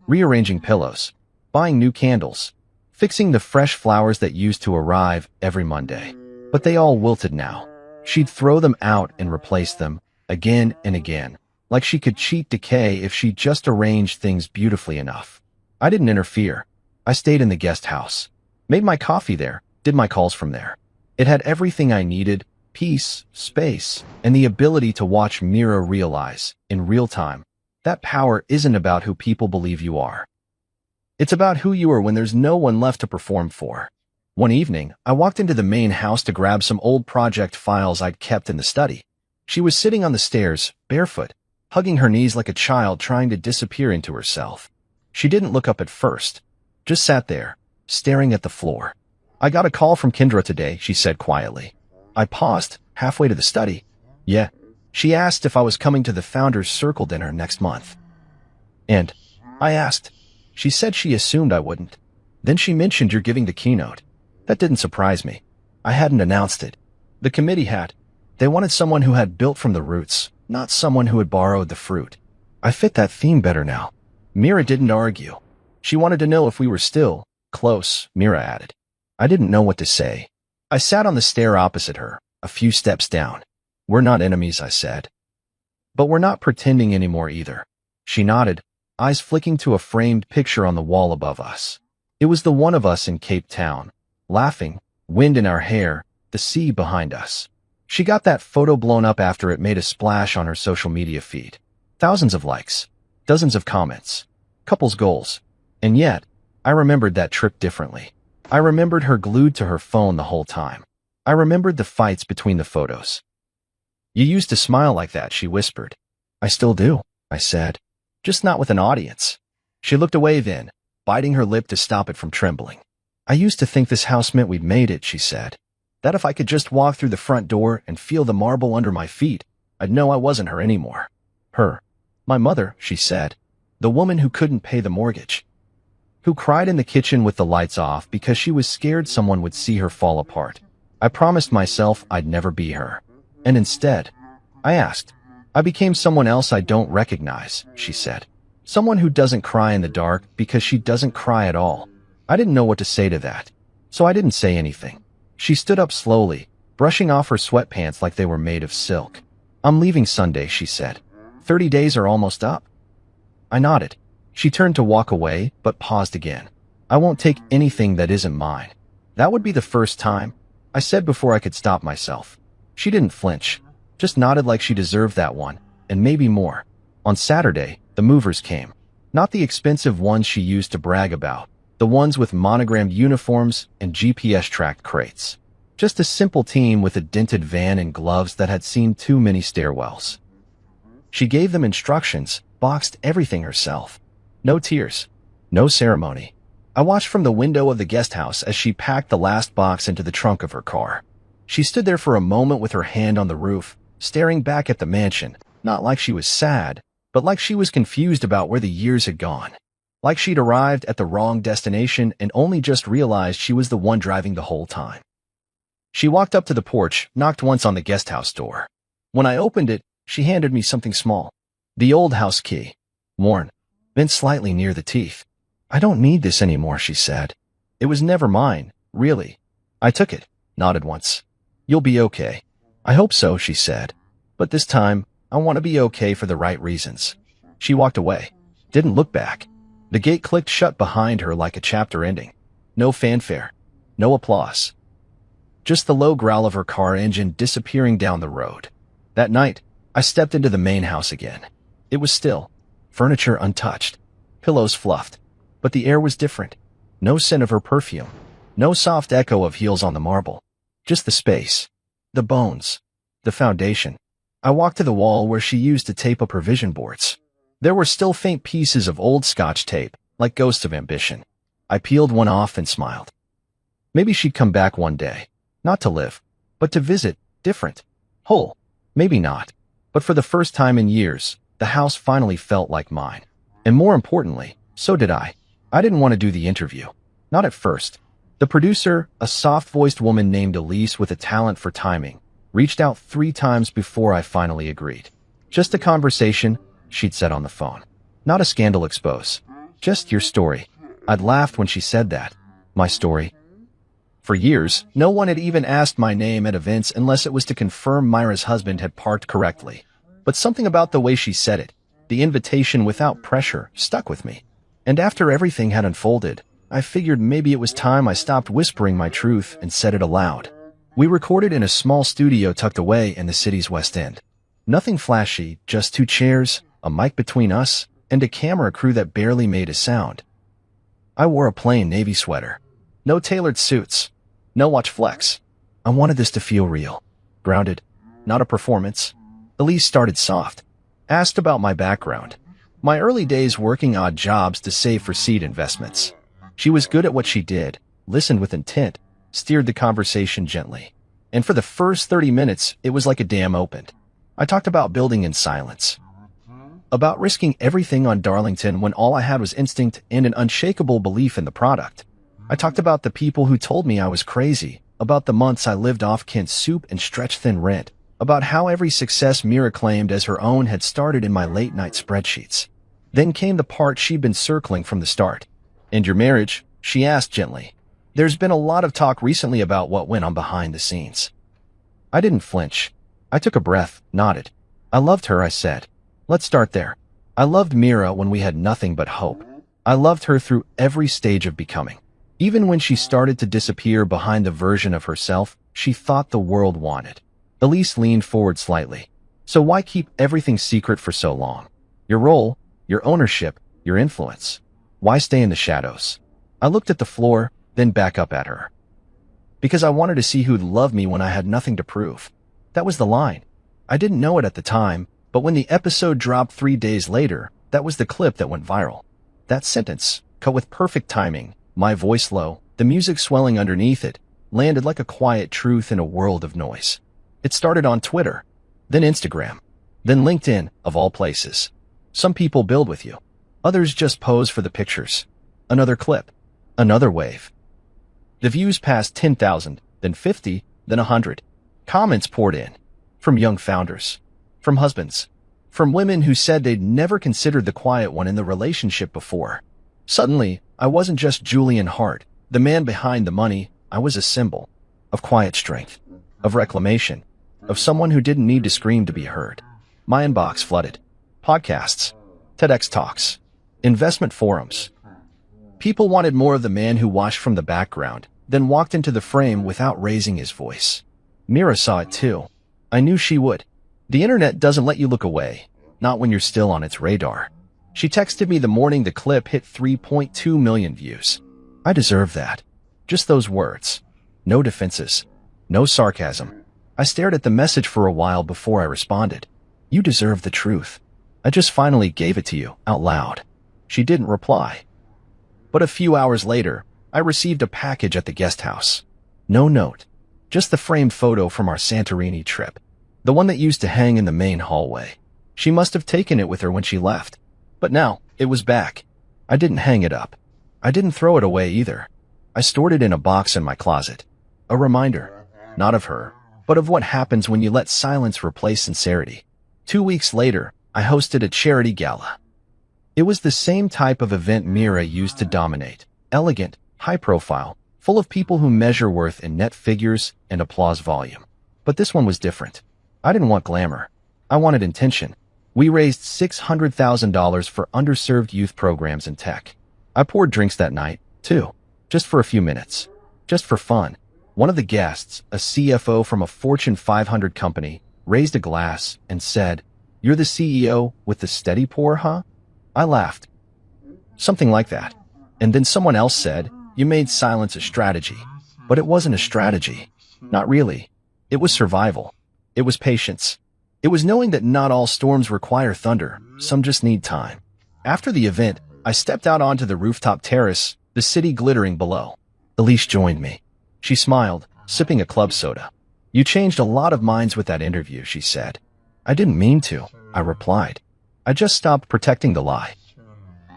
Speaker 1: Rearranging pillows, buying new candles, fixing the fresh flowers that used to arrive every Monday. But they all wilted now. She'd throw them out and replace them, again and again, like she could cheat decay if she just arranged things beautifully enough. I didn't interfere. I stayed in the guest house, made my coffee there, did my calls from there. It had everything I needed: peace, space, and the ability to watch Mira realize, in real time, that power isn't about who people believe you are. It's about who you are when there's no one left to perform for. One evening, I walked into the main house to grab some old project files I'd kept in the study. She was sitting on the stairs, barefoot, hugging her knees like a child trying to disappear into herself. She didn't look up at first, just sat there, staring at the floor. "I got a call from Kendra today," she said quietly. I paused, halfway to the study. "Yeah." She asked if I was coming to the Founders Circle dinner next month. And I asked. She said she assumed I wouldn't. Then she mentioned you're giving the keynote. That didn't surprise me. I hadn't announced it. The committee had. They wanted someone who had built from the roots, not someone who had borrowed the fruit. I fit that theme better now. Mira didn't argue. She wanted to know if we were still close, Mira added. I didn't know what to say. I sat on the stair opposite her, a few steps down. "We're not enemies," I said. "But we're not pretending anymore either." She nodded, eyes flicking to a framed picture on the wall above us. It was the one of us in Cape Town, laughing, wind in our hair, the sea behind us. She got that photo blown up after it made a splash on her social media feed. Thousands of likes, dozens of comments, couples goals. And yet, I remembered that trip differently. I remembered her glued to her phone the whole time. I remembered the fights between the photos. "You used to smile like that," she whispered. "I still do," I said. "Just not with an audience." She looked away then, biting her lip to stop it from trembling. "I used to think this house meant we'd made it," she said. "That if I could just walk through the front door and feel the marble under my feet, I'd know I wasn't her anymore." Her. My mother, she said. The woman who couldn't pay the mortgage. Who cried in the kitchen with the lights off because she was scared someone would see her fall apart. I promised myself I'd never be her. And instead, I asked. I became someone else I don't recognize, she said. Someone who doesn't cry in the dark because she doesn't cry at all. I didn't know what to say to that, so I didn't say anything. She stood up slowly, brushing off her sweatpants like they were made of silk. "I'm leaving Sunday," she said. 30 days are almost up." I nodded. She turned to walk away, but paused again. "I won't take anything that isn't mine." That would be the first time, I said before I could stop myself. She didn't flinch, just nodded like she deserved that one, and maybe more. On Saturday, the movers came. Not the expensive ones she used to brag about, the ones with monogrammed uniforms and GPS-tracked crates. Just a simple team with a dented van and gloves that had seen too many stairwells. She gave them instructions, boxed everything herself. No tears, no ceremony. I watched from the window of the guest house as she packed the last box into the trunk of her car. She stood there for a moment with her hand on the roof, staring back at the mansion, not like she was sad, but like she was confused about where the years had gone. Like she'd arrived at the wrong destination and only just realized she was the one driving the whole time. She walked up to the porch, knocked once on the guest house door. When I opened it, she handed me something small. The old house key. Worn, bent slightly near the teeth. I don't need this anymore, she said. It was never mine, really. I took it, nodded once. You'll be okay. I hope so, she said. But this time, I want to be okay for the right reasons. She walked away. Didn't look back. The gate clicked shut behind her like a chapter ending. No fanfare. No applause. Just the low growl of her car engine disappearing down the road. That night, I stepped into the main house again. It was still. Furniture untouched. Pillows fluffed. But the air was different. No scent of her perfume. No soft echo of heels on the marble. Just the space. The bones. The foundation. I walked to the wall where she used to tape up her vision boards. There were still faint pieces of old Scotch tape, like ghosts of ambition. I peeled one off and smiled. Maybe she'd come back one day. Not to live, but to visit, different. Whole. Maybe not. But for the first time in years, the house finally felt like mine. And more importantly, so did I. I didn't want to do the interview. Not at first. The producer, a soft-voiced woman named Elise with a talent for timing, reached out 3 times before I finally agreed. Just a conversation, she'd said on the phone. Not a scandal expose. Just your story. I'd laughed when she said that. My story. For years, no one had even asked my name at events unless it was to confirm Myra's husband had parked correctly. But something about the way she said it, the invitation without pressure, stuck with me. And after everything had unfolded, I figured maybe it was time I stopped whispering my truth and said it aloud. We recorded in a small studio tucked away in the city's West End. Nothing flashy, just 2 chairs, a mic between us, and a camera crew that barely made a sound. I wore a plain navy sweater. No tailored suits. No watch flex. I wanted this to feel real. Grounded. Not a performance. Elise started soft. Asked about my background. My early days working odd jobs to save for seed investments. She was good at what she did, listened with intent, steered the conversation gently. And for the first 30 minutes, it was like a dam opened. I talked about building in silence. About risking everything on Darlington when all I had was instinct and an unshakable belief in the product. I talked about the people who told me I was crazy, about the months I lived off canned soup and stretch-thin rent, about how every success Mira claimed as her own had started in my late-night spreadsheets. Then came the part she'd been circling from the start. "And your marriage?" she asked gently. "There's been a lot of talk recently about what went on behind the scenes." I didn't flinch. I took a breath, nodded. I loved her, I said. Let's start there. I loved Mira when we had nothing but hope. I loved her through every stage of becoming. Even when she started to disappear behind the version of herself she thought the world wanted. Elise leaned forward slightly. "So why keep everything secret for so long? Your role, your ownership, your influence. Why stay in the shadows?" I looked at the floor, then back up at her. "Because I wanted to see who'd love me when I had nothing to prove." That was the line. I didn't know it at the time, but when the episode dropped 3 days later, that was the clip that went viral. That sentence, cut with perfect timing, my voice low, the music swelling underneath it, landed like a quiet truth in a world of noise. It started on Twitter, then Instagram, then LinkedIn, of all places. Some people build with you. Others just pose for the pictures. Another clip. Another wave. The views passed 10,000, then 50, then 100. Comments poured in. From young founders. From husbands. From women who said they'd never considered the quiet one in the relationship before. Suddenly, I wasn't just Julian Hart, the man behind the money. I was a symbol. Of quiet strength. Of reclamation. Of someone who didn't need to scream to be heard. My inbox flooded. Podcasts. TEDx talks. Investment forums. People wanted more of the man who watched from the background, then walked into the frame without raising his voice. Mira saw it too. I knew she would. The internet doesn't let you look away, not when you're still on its radar. She texted me the morning the clip hit 3.2 million views. I deserve that. Just those words. No defenses. No sarcasm. I stared at the message for a while before I responded. You deserve the truth. I just finally gave it to you, out loud. She didn't reply. But a few hours later, I received a package at the guest house. No note. Just the framed photo from our Santorini trip. The one that used to hang in the main hallway. She must have taken it with her when she left. But now, it was back. I didn't hang it up. I didn't throw it away either. I stored it in a box in my closet. A reminder, not of her, but of what happens when you let silence replace sincerity. 2 weeks later, I hosted a charity gala. It was the same type of event Mira used to dominate. Elegant, high profile, full of people who measure worth in net figures and applause volume. But this one was different. I didn't want glamour. I wanted intention. We raised $600,000 for underserved youth programs in tech. I poured drinks that night, too, just for a few minutes, just for fun. One of the guests, a CFO from a Fortune 500 company, raised a glass and said, "You're the CEO with the steady pour, huh?" I laughed. Something like that. And then someone else said, "You made silence a strategy." But it wasn't a strategy. Not really. It was survival. It was patience. It was knowing that not all storms require thunder. Some just need time. After the event, I stepped out onto the rooftop terrace, the city glittering below. Elise joined me. She smiled, sipping a club soda. "You changed a lot of minds with that interview," she said. "I didn't mean to," I replied. "I just stopped protecting the lie."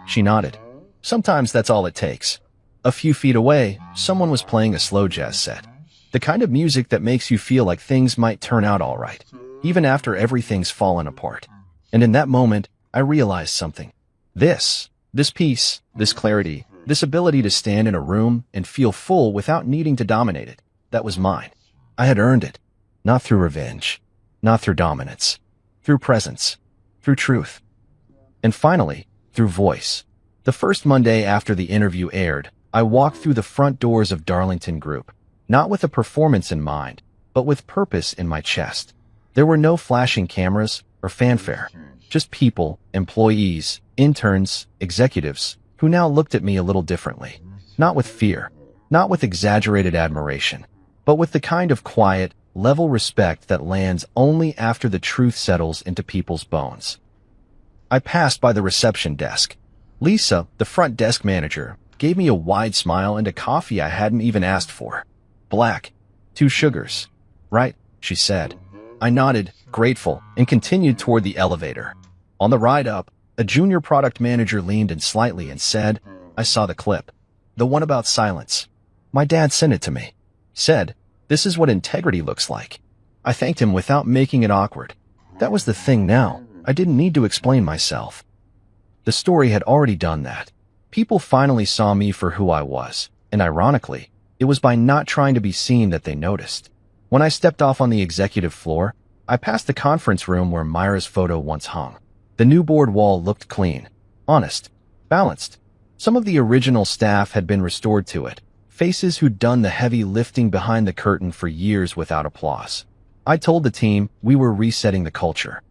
Speaker 1: She nodded. Sometimes that's all it takes. A few feet away, someone was playing a slow jazz set. The kind of music that makes you feel like things might turn out all right, even after everything's fallen apart. And in that moment, I realized something. This peace, this clarity, this ability to stand in a room and feel full without needing to dominate it, that was mine. I had earned it. Not through revenge, not through dominance, through presence, through truth, and finally, through voice. The first Monday after the interview aired, I walked through the front doors of Darlington Group, not with a performance in mind, but with purpose in my chest. There were no flashing cameras or fanfare, just people, employees, interns, executives, who now looked at me a little differently. Not with fear, not with exaggerated admiration, but with the kind of quiet, level respect that lands only after the truth settles into people's bones. I passed by the reception desk. Lisa, the front desk manager, gave me a wide smile and a coffee I hadn't even asked for. "Black. 2 sugars." "Right," she said. I nodded, grateful, and continued toward the elevator. On the ride up, a junior product manager leaned in slightly and said, "I saw the clip. The one about silence. My dad sent it to me. Said, this is what integrity looks like." I thanked him without making it awkward. That was the thing now. I didn't need to explain myself. The story had already done that. People finally saw me for who I was, and ironically, it was by not trying to be seen that they noticed. When I stepped off on the executive floor, I passed the conference room where Myra's photo once hung. The new board wall looked clean, honest, balanced. Some of the original staff had been restored to it, faces who'd done the heavy lifting behind the curtain for years without applause. I told the team we were resetting the culture.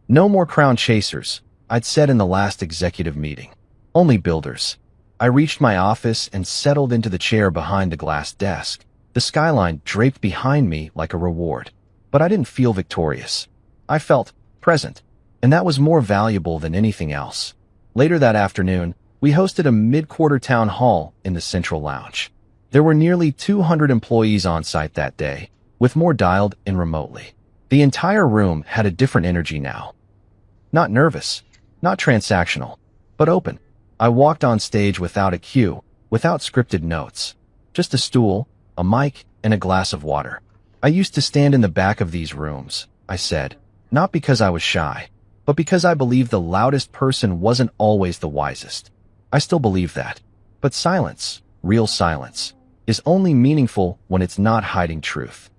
Speaker 1: No more crown chasers, I'd said in the last executive meeting. Only builders. I reached my office and settled into the chair behind the glass desk. The skyline draped behind me like a reward. But I didn't feel victorious. I felt present, and that was more valuable than anything else. Later that afternoon, we hosted a mid-quarter town hall in the Central Lounge. There were nearly 200 employees on site that day, with more dialed in remotely. The entire room had a different energy now. Not nervous, not transactional, but open. I walked on stage without a cue, without scripted notes. Just a stool, a mic, and a glass of water. I used to stand in the back of these rooms, I said, not because I was shy, but because I believed the loudest person wasn't always the wisest. I still believe that. But silence, real silence, is only meaningful when it's not hiding truth.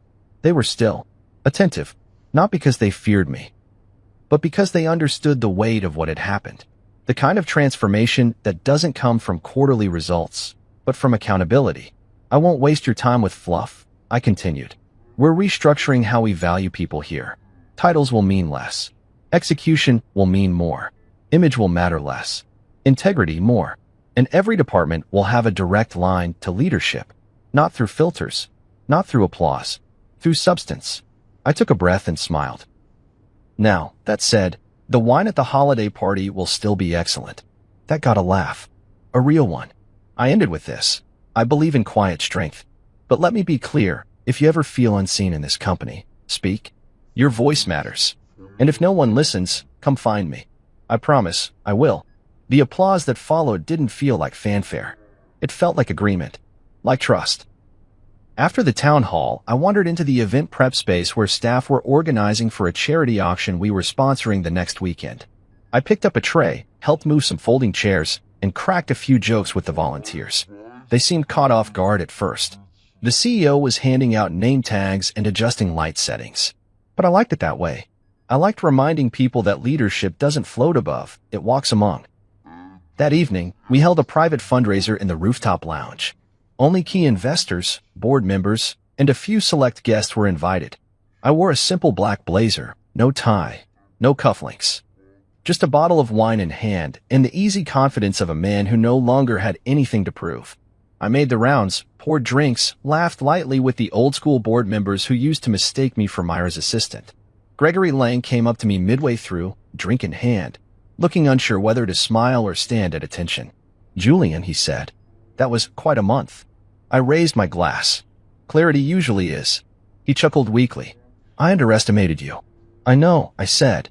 Speaker 1: They were still, attentive, not because they feared me, but because they understood the weight of what had happened. The kind of transformation that doesn't come from quarterly results, but from accountability. I won't waste your time with fluff, I continued. We're restructuring how we value people here. Titles will mean less. Execution will mean more. Image will matter less. Integrity more. And every department will have a direct line to leadership. Not through filters. Not through applause. Through substance. I took a breath and smiled. Now, that said, the wine at the holiday party will still be excellent. That got a laugh. A real one. I ended with this. I believe in quiet strength. But let me be clear, if you ever feel unseen in this company, speak. Your voice matters. And if no one listens, come find me. I promise, I will. The applause that followed didn't feel like fanfare. It felt like agreement. Like trust. After the town hall, I wandered into the event prep space where staff were organizing for a charity auction we were sponsoring the next weekend. I picked up a tray, helped move some folding chairs, and cracked a few jokes with the volunteers. They seemed caught off guard at first. The CEO was handing out name tags and adjusting light settings. But I liked it that way. I liked reminding people that leadership doesn't float above, it walks among. That evening, we held a private fundraiser in the rooftop lounge. Only key investors, board members, and a few select guests were invited. I wore a simple black blazer, no tie, no cufflinks. Just a bottle of wine in hand and the easy confidence of a man who no longer had anything to prove. I made the rounds, poured drinks, laughed lightly with the old-school board members who used to mistake me for Myra's assistant. Gregory Lang came up to me midway through, drink in hand, looking unsure whether to smile or stand at attention. "Julian," he said. "That was quite a month." I raised my glass. "Clarity usually is." He chuckled weakly. "I underestimated you." "I know," I said.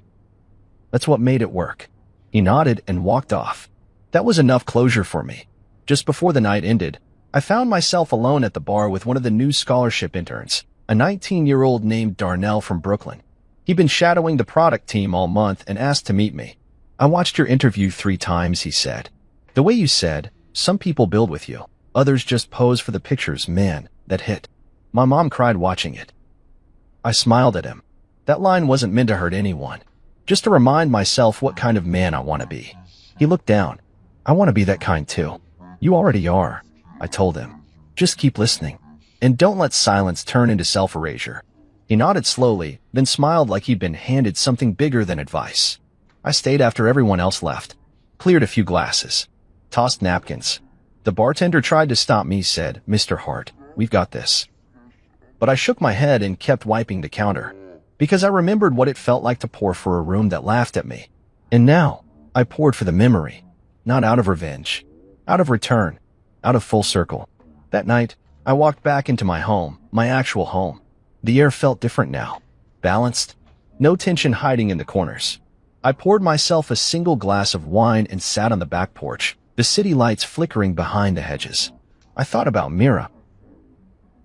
Speaker 1: "That's what made it work." He nodded and walked off. That was enough closure for me. Just before the night ended, I found myself alone at the bar with one of the new scholarship interns, a 19-year-old named Darnell from Brooklyn. He'd been shadowing the product team all month and asked to meet me. "I watched your interview 3 times, he said. "The way you said, some people build with you. Others just pose for the pictures, man, that hit. My mom cried watching it." I smiled at him. That line wasn't meant to hurt anyone. Just to remind myself what kind of man I want to be. He looked down. "I want to be that kind too." "You already are," I told him. "Just keep listening. And don't let silence turn into self-erasure." He nodded slowly, then smiled like he'd been handed something bigger than advice. I stayed after everyone else left. Cleared a few glasses. Tossed napkins. The bartender tried to stop me, said, "Mr. Hart, we've got this." But I shook my head and kept wiping the counter, because I remembered what it felt like to pour for a room that laughed at me. And now, I poured for the memory. Not out of revenge. Out of return. Out of full circle. That night, I walked back into my home, my actual home. The air felt different now. Balanced. No tension hiding in the corners. I poured myself a single glass of wine and sat on the back porch, the city lights flickering behind the hedges. I thought about Mira.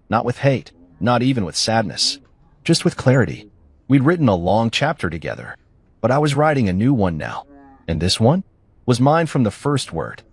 Speaker 1: Not with hate, not even with sadness. Just with clarity. We'd written a long chapter together, but I was writing a new one now. And this one was mine from the first word.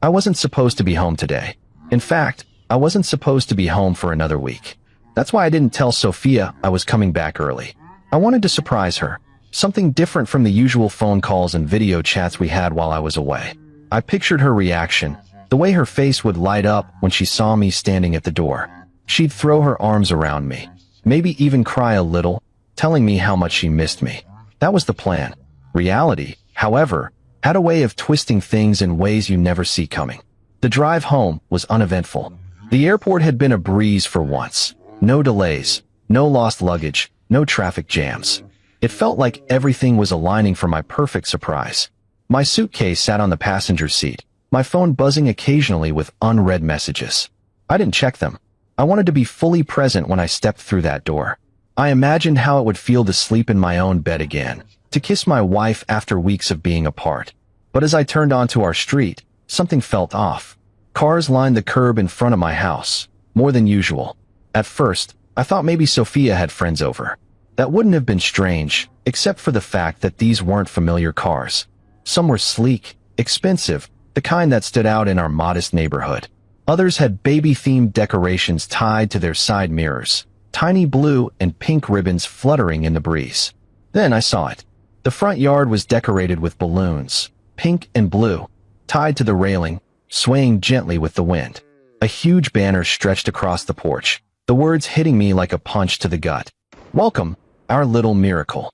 Speaker 1: I wasn't supposed to be home today. In fact, I wasn't supposed to be home for another week. That's why I didn't tell Sophia I was coming back early. I wanted to surprise her. Something different from the usual phone calls and video chats we had while I was away. I pictured her reaction, the way her face would light up when she saw me standing at the door. She'd throw her arms around me, maybe even cry a little, telling me how much she missed me. That was the plan. Reality, however, had a way of twisting things in ways you never see coming. The drive home was uneventful. The airport had been a breeze for once. No delays, no lost luggage, no traffic jams. It felt like everything was aligning for my perfect surprise. My suitcase sat on the passenger seat, my phone buzzing occasionally with unread messages. I didn't check them. I wanted to be fully present when I stepped through that door. I imagined how it would feel to sleep in my own bed again, to kiss my wife after weeks of being apart. But as I turned onto our street, something felt off. Cars lined the curb in front of my house, more than usual. At first, I thought maybe Sophia had friends over. That wouldn't have been strange, except for the fact that these weren't familiar cars. Some were sleek, expensive, the kind that stood out in our modest neighborhood. Others had baby-themed decorations tied to their side mirrors, tiny blue and pink ribbons fluttering in the breeze. Then I saw it. The front yard was decorated with balloons, pink and blue, tied to the railing, swaying gently with the wind. A huge banner stretched across the porch, the words hitting me like a punch to the gut. Welcome, our little miracle.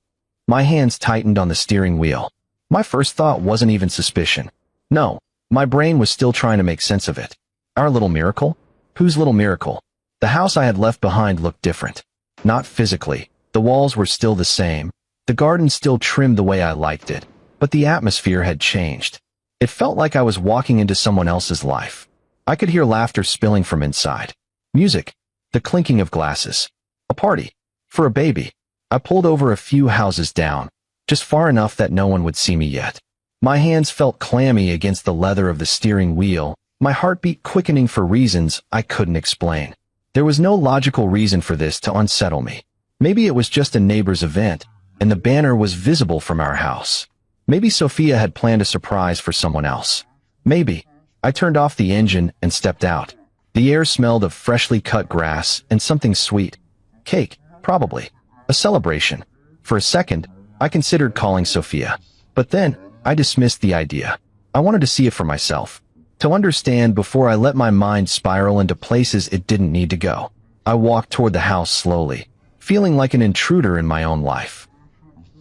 Speaker 1: My hands tightened on the steering wheel. My first thought wasn't even suspicion. No, my brain was still trying to make sense of it. Our little miracle? Whose little miracle? The house I had left behind looked different. Not physically. The walls were still the same. The garden still trimmed the way I liked it. But the atmosphere had changed. It felt like I was walking into someone else's life. I could hear laughter spilling from inside. Music. The clinking of glasses. A party. For a baby. I pulled over a few houses down, just far enough that no one would see me yet. My hands felt clammy against the leather of the steering wheel, my heartbeat quickening for reasons I couldn't explain. There was no logical reason for this to unsettle me. Maybe it was just a neighbor's event, and the banner was visible from our house. Maybe Sophia had planned a surprise for someone else. Maybe. I turned off the engine and stepped out. The air smelled of freshly cut grass and something sweet. Cake, probably. A celebration. For a second, I considered calling Sophia. But then, I dismissed the idea. I wanted to see it for myself. To understand before I let my mind spiral into places it didn't need to go. I walked toward the house slowly, feeling like an intruder in my own life.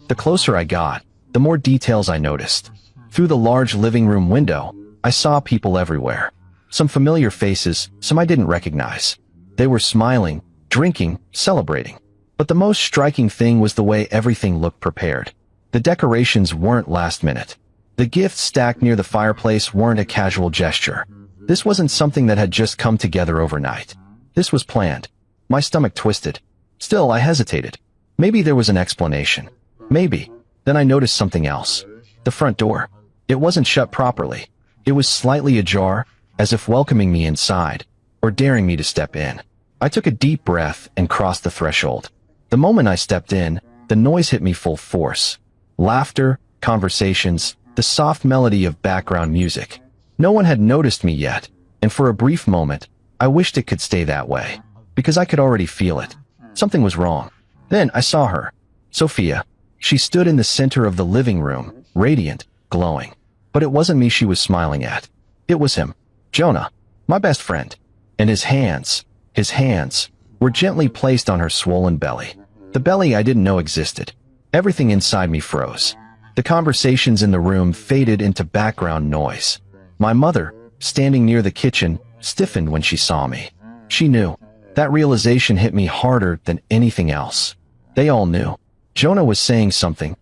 Speaker 1: The closer I got, the more details I noticed. Through the large living room window, I saw people everywhere. Some familiar faces, some I didn't recognize. They were smiling, drinking, celebrating. But the most striking thing was the way everything looked prepared. The decorations weren't last minute. The gifts stacked near the fireplace weren't a casual gesture. This wasn't something that had just come together overnight. This was planned. My stomach twisted. Still, I hesitated. Maybe there was an explanation. Maybe. Then I noticed something else. The front door. It wasn't shut properly. It was slightly ajar, as if welcoming me inside, or daring me to step in. I took a deep breath and crossed the threshold. The moment I stepped in, the noise hit me full force. Laughter, conversations, the soft melody of background music. No one had noticed me yet, and for a brief moment, I wished it could stay that way, because I could already feel it. Something was wrong. Then I saw her. Sophia. She stood in the center of the living room, radiant, glowing. But it wasn't me she was smiling at. It was him. Jonah. My best friend. And his hands, were gently placed on her swollen belly. The belly I didn't know existed. Everything inside me froze. The conversations in the room faded into background noise. My mother, standing near the kitchen, stiffened when she saw me. She knew. That realization hit me harder than anything else. They all knew. Jonah was saying something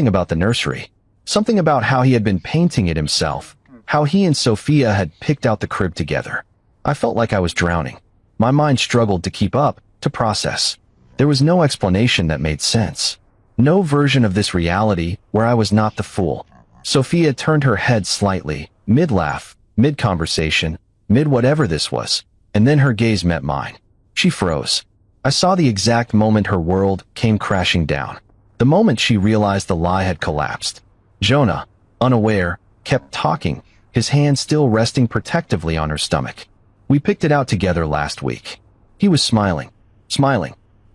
Speaker 1: about the nursery. Something about how he had been painting it himself. How he and Sophia had picked out the crib together. I felt like I was drowning. My mind struggled to keep up, to process. There was no explanation that made sense. No version of this reality where I was not the fool. Sophia turned her head slightly, mid-laugh, mid-conversation, mid-whatever this was, and then her gaze met mine. She froze. I saw the exact moment her world came crashing down. The moment she realized the lie had collapsed. Jonah, unaware, kept talking, his hand still resting protectively on her stomach. We picked it out together last week. He was smiling,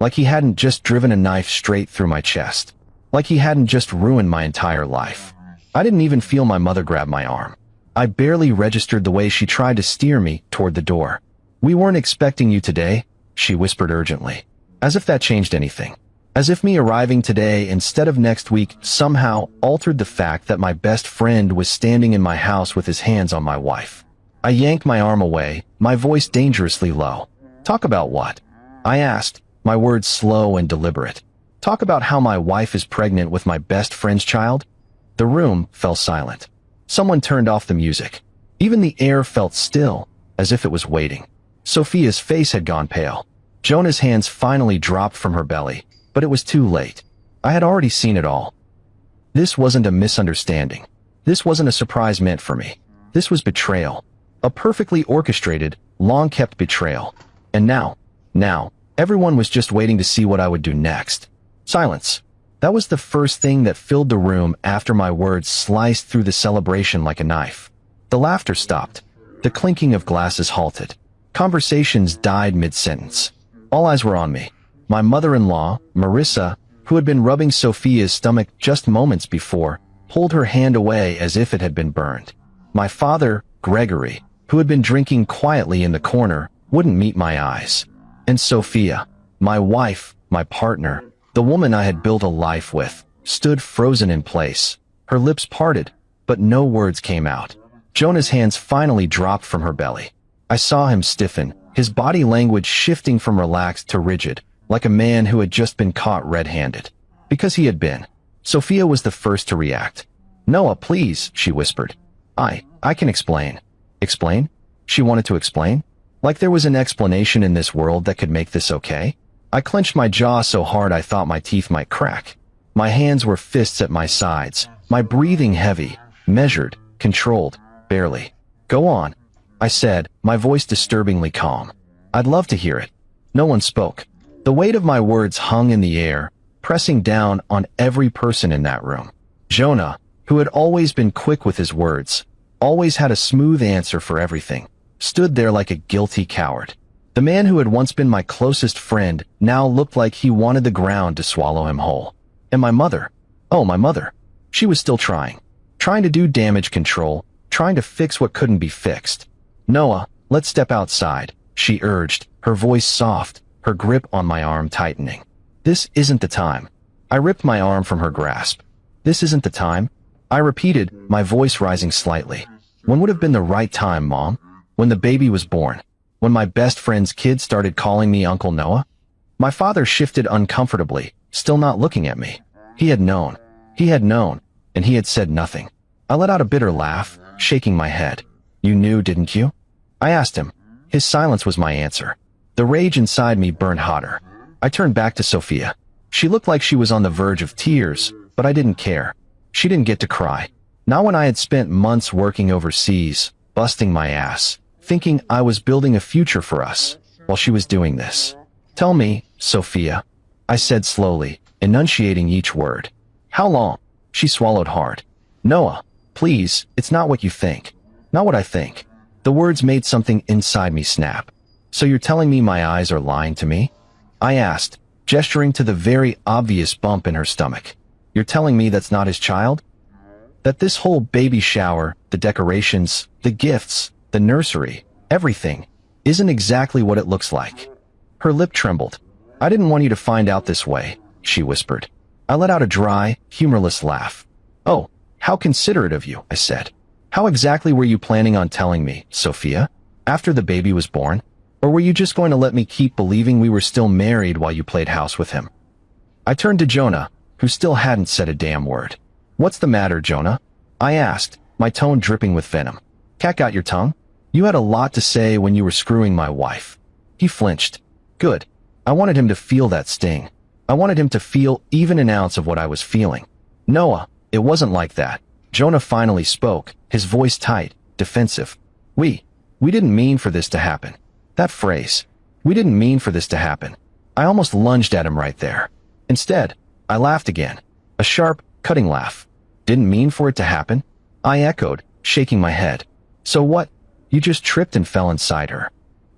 Speaker 1: like he hadn't just driven a knife straight through my chest, like he hadn't just ruined my entire life. I didn't even feel my mother grab my arm. I barely registered the way she tried to steer me toward the door. We weren't expecting you today, she whispered urgently. As if that changed anything. As if me arriving today instead of next week somehow altered the fact that my best friend was standing in my house with his hands on my wife. I yanked my arm away, my voice dangerously low. Talk about what? I asked, my words slow and deliberate. Talk about how my wife is pregnant with my best friend's child? The room fell silent. Someone turned off the music. Even the air felt still, as if it was waiting. Sophia's face had gone pale. Jonah's hands finally dropped from her belly, but it was too late. I had already seen it all. This wasn't a misunderstanding. This wasn't a surprise meant for me. This was betrayal. A perfectly orchestrated, long-kept betrayal. And now, everyone was just waiting to see what I would do next. Silence. That was the first thing that filled the room after my words sliced through the celebration like a knife. The laughter stopped. The clinking of glasses halted. Conversations died mid-sentence. All eyes were on me. My mother-in-law, Marissa, who had been rubbing Sophia's stomach just moments before, pulled her hand away as if it had been burned. My father, Gregory, who had been drinking quietly in the corner, wouldn't meet my eyes. And Sophia, my wife, my partner, the woman I had built a life with, stood frozen in place. Her lips parted, but no words came out. Jonah's hands finally dropped from her belly. I saw him stiffen, his body language shifting from relaxed to rigid, like a man who had just been caught red-handed. Because he had been. Sophia was the first to react. "Noah, please," she whispered. I can explain." Explain? She wanted to explain? Like there was an explanation in this world that could make this okay? I clenched my jaw so hard I thought my teeth might crack. My hands were fists at my sides, my breathing heavy, measured, controlled, barely. "Go on," I said, my voice disturbingly calm. "I'd love to hear it." No one spoke. The weight of my words hung in the air, pressing down on every person in that room. Jonah, who had always been quick with his words, always had a smooth answer for everything, stood there like a guilty coward. The man who had once been my closest friend now looked like he wanted the ground to swallow him whole. And my mother? Oh, my mother. She was still trying to do damage control, trying to fix what couldn't be fixed. "Noah, let's step outside," she urged, her voice soft, her grip on my arm tightening. "This isn't the time." I ripped my arm from her grasp. "This isn't the time?" I repeated, my voice rising slightly. "When would have been the right time, Mom? When the baby was born? When my best friend's kid started calling me Uncle Noah?" My father shifted uncomfortably, still not looking at me. He had known, and he had said nothing. I let out a bitter laugh, shaking my head. "You knew, didn't you?" I asked him. His silence was my answer. The rage inside me burned hotter. I turned back to Sophia. She looked like she was on the verge of tears, but I didn't care. She didn't get to cry. Not when I had spent months working overseas, busting my ass, thinking I was building a future for us, while she was doing this. "Tell me, Sophia," I said slowly, enunciating each word. "How long?" She swallowed hard. "Noah, please, it's not what you think. Not what I think." The words made something inside me snap. "So you're telling me my eyes are lying to me?" I asked, gesturing to the very obvious bump in her stomach. "You're telling me that's not his child? That this whole baby shower, the decorations, the gifts, the nursery, everything, isn't exactly what it looks like?" Her lip trembled. "I didn't want you to find out this way," she whispered. I let out a dry, humorless laugh. "Oh, how considerate of you," I said. "How exactly were you planning on telling me, Sophia? After the baby was born? Or were you just going to let me keep believing we were still married while you played house with him?" I turned to Jonah, who still hadn't said a damn word. "What's the matter, Jonah?" I asked, my tone dripping with venom. "Cat got your tongue? You had a lot to say when you were screwing my wife." He flinched. Good. I wanted him to feel that sting. I wanted him to feel even an ounce of what I was feeling. "Noah, it wasn't like that." Jonah finally spoke, his voice tight, defensive. We didn't mean for this to happen." That phrase. "We didn't mean for this to happen." I almost lunged at him right there. Instead, I laughed again. A sharp, cutting laugh. "Didn't mean for it to happen?" I echoed, shaking my head. "So what? You just tripped and fell inside her."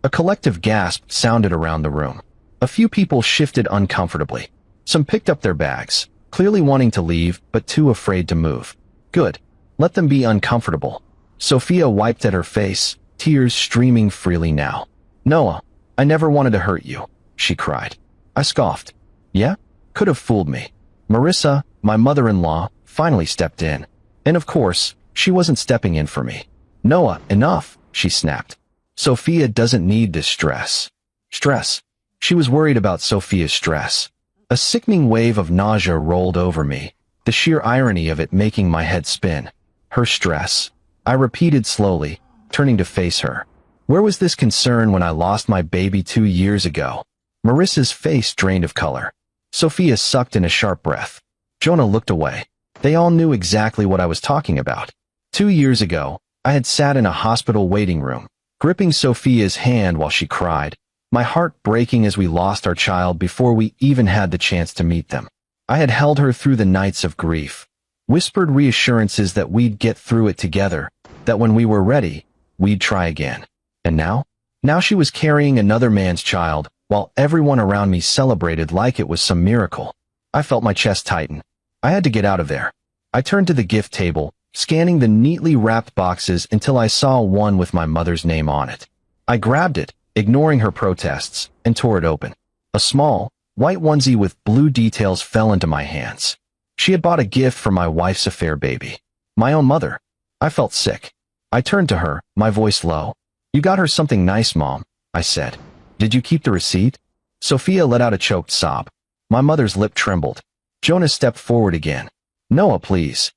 Speaker 1: A collective gasp sounded around the room. A few people shifted uncomfortably. Some picked up their bags, clearly wanting to leave, but too afraid to move. Good. Let them be uncomfortable. Sophia wiped at her face, tears streaming freely now. "Noah, I never wanted to hurt you," she cried. I scoffed. "Yeah? Could have fooled me." Marissa, my mother-in-law, finally stepped in. And of course, she wasn't stepping in for me. "Noah, enough," she snapped. "Sophia doesn't need this stress." Stress. She was worried about Sophia's stress. A sickening wave of nausea rolled over me, the sheer irony of it making my head spin. Her stress. I repeated slowly, turning to face her. Where was this concern when I lost my baby 2 years ago? Marissa's face drained of color. Sophia sucked in a sharp breath. Jonah looked away. They all knew exactly what I was talking about. 2 years ago, I had sat in a hospital waiting room, gripping Sophia's hand while she cried, my heart breaking as we lost our child before we even had the chance to meet them. I had held her through the nights of grief, whispered reassurances that we'd get through it together, that when we were ready, we'd try again. And now? Now she was carrying another man's child, while everyone around me celebrated like it was some miracle. I felt my chest tighten. I had to get out of there. I turned to the gift table, scanning the neatly wrapped boxes until I saw one with my mother's name on it. I grabbed it, ignoring her protests, and tore it open. A small, white onesie with blue details fell into my hands. She had bought a gift for my wife's affair baby. My own mother. I felt sick. I turned to her, my voice low. "You got her something nice, Mom," I said. "Did you keep the receipt?" Sophia let out a choked sob. My mother's lip trembled. Jonah stepped forward again. "Noah, please."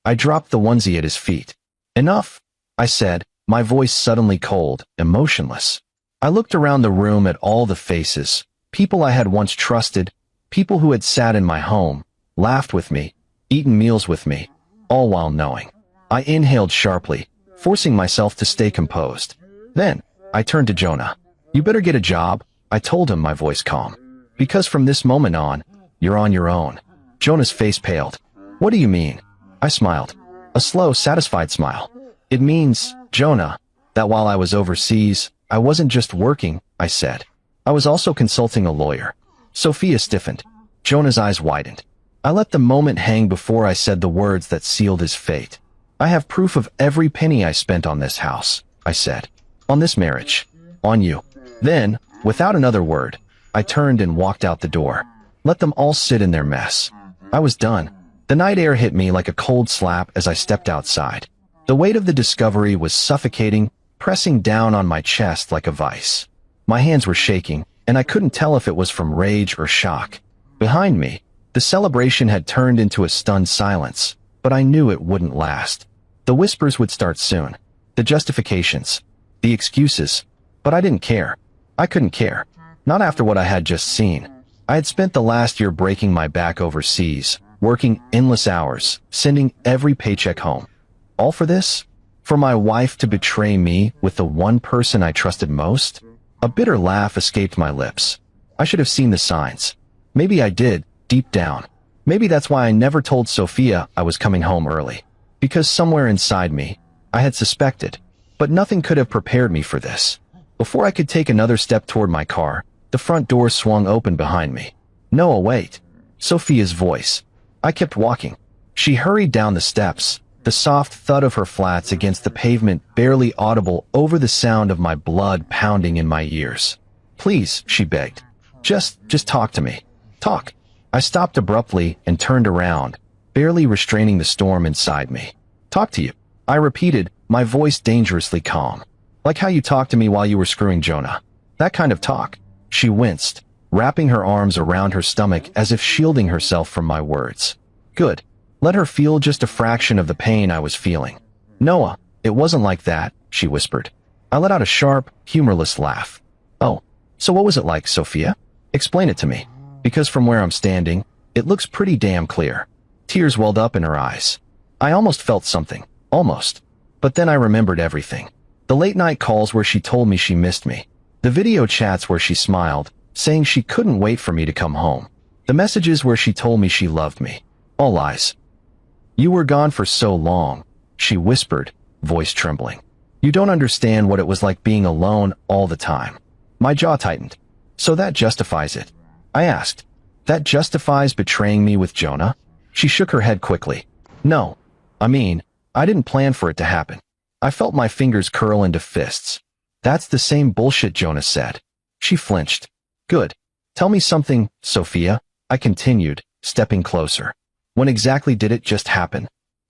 Speaker 1: I dropped the onesie at his feet. "Enough," I said, my voice suddenly cold, emotionless. I looked around the room at all the faces, people I had once trusted, people who had sat in my home, laughed with me, eaten meals with me, all while knowing. I inhaled sharply, forcing myself to stay composed. Then, I turned to Jonah. "You better get a job," I told him, my voice calm. "Because from this moment on, you're on your own." Jonah's face paled. "What do you mean?" I smiled. A slow, satisfied smile. "It means, Jonah, that while I was overseas, I wasn't just working," I said. "I was also consulting a lawyer." Sophia stiffened. Jonah's eyes widened. I let the moment hang before I said the words that sealed his fate. "I have proof of every penny I spent on this house," I said. "On this marriage. On you." Then, without another word, I turned and walked out the door. Let them all sit in their mess. I was done. The night air hit me like a cold slap as I stepped outside. The weight of the discovery was suffocating, pressing down on my chest like a vice. My hands were shaking, and I couldn't tell if it was from rage or shock. Behind me, the celebration had turned into a stunned silence, but I knew it wouldn't last. The whispers would start soon. The justifications. The excuses. But I didn't care. I couldn't care. Not after what I had just seen. I had spent the last year breaking my back overseas, working endless hours, sending every paycheck home. All for this? For my wife to betray me with the one person I trusted most? A bitter laugh escaped my lips. I should have seen the signs. Maybe I did, deep down. Maybe that's why I never told Sophia I was coming home early. Because somewhere inside me, I had suspected. But nothing could have prepared me for this. Before I could take another step toward my car, the front door swung open behind me. "Noah, wait." Sophia's voice. I kept walking. She hurried down the steps, the soft thud of her flats against the pavement barely audible over the sound of my blood pounding in my ears. "Please," she begged. Just talk to me. Talk." I stopped abruptly and turned around, barely restraining the storm inside me. "Talk to you," I repeated, my voice dangerously calm. "Like how you talked to me while you were screwing Jonah. That kind of talk." She winced, wrapping her arms around her stomach as if shielding herself from my words. Good. Let her feel just a fraction of the pain I was feeling. "Noah, it wasn't like that," she whispered. I let out a sharp, humorless laugh. "Oh, so what was it like, Sophia? Explain it to me. Because from where I'm standing, it looks pretty damn clear." Tears welled up in her eyes. I almost felt something. Almost. But then I remembered everything. The late-night calls where she told me she missed me. The video chats where she smiled, saying she couldn't wait for me to come home. The messages where she told me she loved me. All lies. "You were gone for so long," she whispered, voice trembling. "You don't understand what it was like being alone all the time." My jaw tightened. "So that justifies it?" I asked. "That justifies betraying me with Jonah?" She shook her head quickly. "No. I mean, I didn't plan for it to happen." I felt my fingers curl into fists. "That's the same bullshit Jonah said." She flinched. "Good. Tell me something, Sophia," I continued, stepping closer. "When exactly did it just happen?"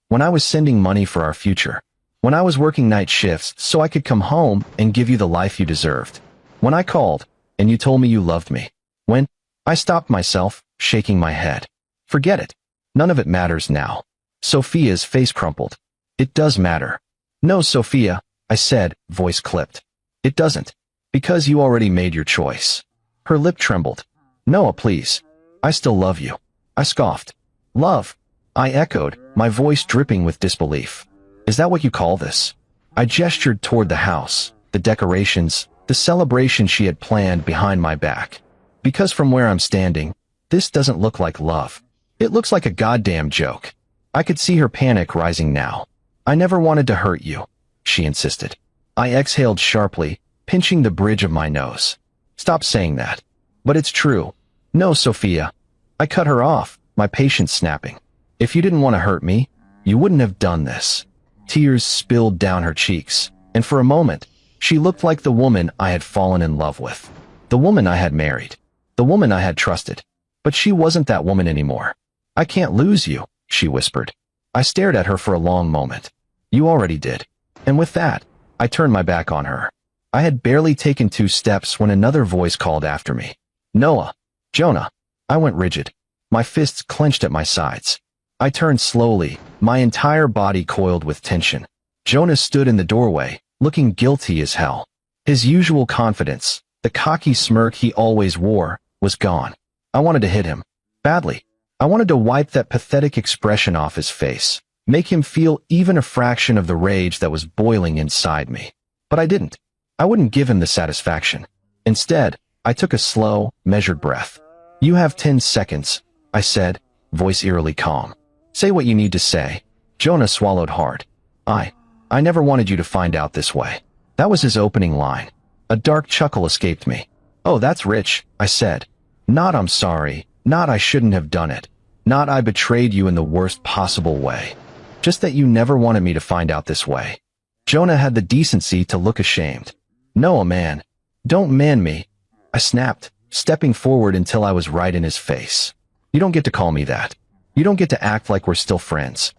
Speaker 1: "When I was sending money for our future. When I was working night shifts so I could come home and give you the life you deserved. When I called, and you told me you loved me. When—" I stopped myself, shaking my head. "Forget it. None of it matters now." Sophia's face crumpled. "It does matter." "No, Sophia," I said, voice clipped. "It doesn't. Because you already made your choice." Her lip trembled. "Noah, please. I still love you." I scoffed. "Love?" I echoed, my voice dripping with disbelief. "Is that what you call this?" I gestured toward the house, the decorations, the celebration she had planned behind my back. "Because from where I'm standing, this doesn't look like love. It looks like a goddamn joke." I could see her panic rising now. "I never wanted to hurt you," she insisted. I exhaled sharply, pinching the bridge of my nose. "Stop saying that." "But it's true." "No, Sophia." I cut her off, my patience snapping. "If you didn't want to hurt me, You wouldn't have done this." Tears spilled down her cheeks, and for a moment, she looked like the woman I had fallen in love with. The woman I had married. The woman I had trusted. But she wasn't that woman anymore. "I can't lose you," she whispered. I stared at her for a long moment. "You already did." And with that, I turned my back on her. I had barely taken 2 steps when another voice called after me. "Noah." "Jonah." I went rigid. My fists clenched at my sides. I turned slowly, my entire body coiled with tension. Jonah stood in the doorway, looking guilty as hell. His usual confidence, the cocky smirk he always wore, was gone. I wanted to hit him. Badly. I wanted to wipe that pathetic expression off his face, make him feel even a fraction of the rage that was boiling inside me. But I didn't. I wouldn't give him the satisfaction. Instead, I took a slow, measured breath. "You have 10 seconds, I said, voice eerily calm. "Say what you need to say." Jonah swallowed hard. I never wanted you to find out this way." That was his opening line. A dark chuckle escaped me. "Oh, that's rich," I said. "Not I'm sorry, not I shouldn't have done it, not I betrayed you in the worst possible way. Just that you never wanted me to find out this way." Jonah had the decency to look ashamed. "Noah, man. Don't man me," I snapped, stepping forward until I was right in his face. "You don't get to call me that. You don't get to act like we're still friends.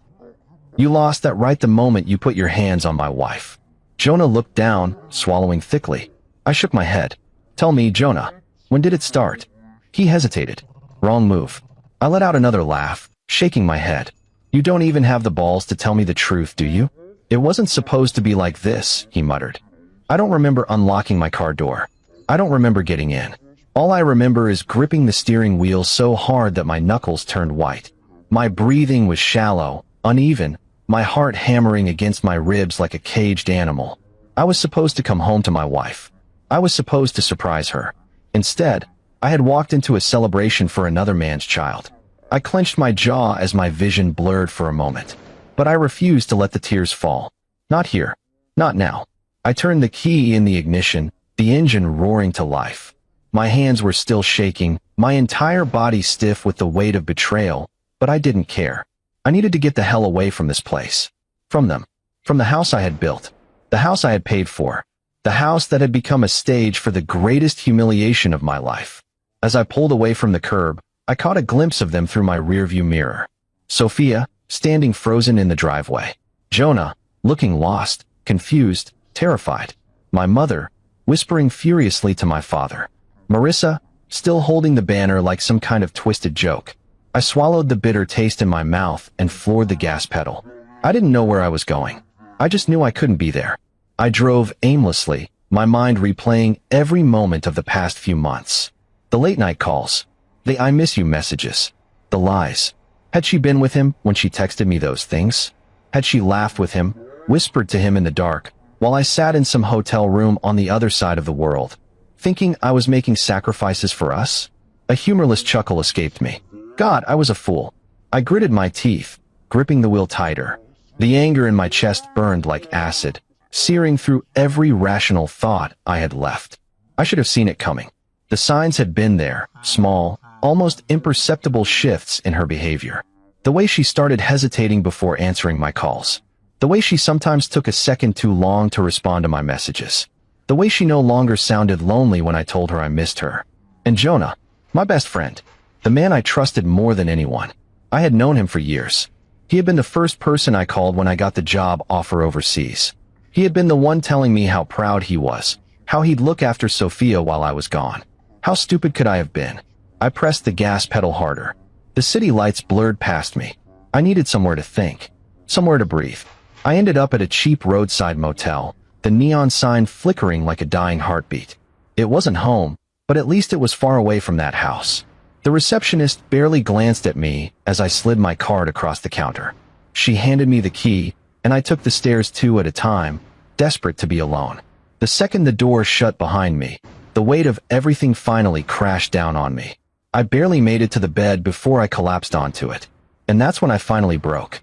Speaker 1: You lost that right the moment you put your hands on my wife." Jonah looked down, swallowing thickly. I shook my head. "Tell me, Jonah, when did it start?" He hesitated. "Wrong move." I let out another laugh, shaking my head. "You don't even have the balls to tell me the truth, do you?" "It wasn't supposed to be like this," he muttered. "I don't remember unlocking my car door. I don't remember getting in. All I remember is gripping the steering wheel so hard that my knuckles turned white. My breathing was shallow, uneven, my heart hammering against my ribs like a caged animal. I was supposed to come home to my wife. I was supposed to surprise her. Instead, I had walked into a celebration for another man's child. I clenched my jaw as my vision blurred for a moment. But I refused to let the tears fall. Not here. Not now. I turned the key in the ignition, the engine roaring to life. My hands were still shaking, my entire body stiff with the weight of betrayal, but I didn't care. I needed to get the hell away from this place. From them. From the house I had built. The house I had paid for. The house that had become a stage for the greatest humiliation of my life. As I pulled away from the curb, I caught a glimpse of them through my rearview mirror. Sophia, standing frozen in the driveway. Jonah, looking lost, confused, terrified. My mother, whispering furiously to my father. Marissa, still holding the banner like some kind of twisted joke. I swallowed the bitter taste in my mouth and floored the gas pedal. I didn't know where I was going. I just knew I couldn't be there. I drove aimlessly, my mind replaying every moment of the past few months. The late-night calls. The "I miss you" messages. The lies. Had she been with him when she texted me those things? Had she laughed with him, whispered to him in the dark, while I sat in some hotel room on the other side of the world, thinking I was making sacrifices for us? A humorless chuckle escaped me. God, I was a fool. I gritted my teeth, gripping the wheel tighter. The anger in my chest burned like acid, searing through every rational thought I had left. I should have seen it coming. The signs had been there, small, almost imperceptible shifts in her behavior. The way she started hesitating before answering my calls. The way she sometimes took a second too long to respond to my messages. The way she no longer sounded lonely when I told her I missed her. And Jonah, my best friend, the man I trusted more than anyone. I had known him for years. He had been the first person I called when I got the job offer overseas. He had been the one telling me how proud he was, how he'd look after Sophia while I was gone. How stupid could I have been? I pressed the gas pedal harder. The city lights blurred past me. I needed somewhere to think, somewhere to breathe. I ended up at a cheap roadside motel, the neon sign flickering like a dying heartbeat. It wasn't home, but at least it was far away from that house. The receptionist barely glanced at me as I slid my card across the counter. She handed me the key, and I took the stairs 2 at a time, desperate to be alone. The second the door shut behind me, the weight of everything finally crashed down on me. I barely made it to the bed before I collapsed onto it. And that's when I finally broke.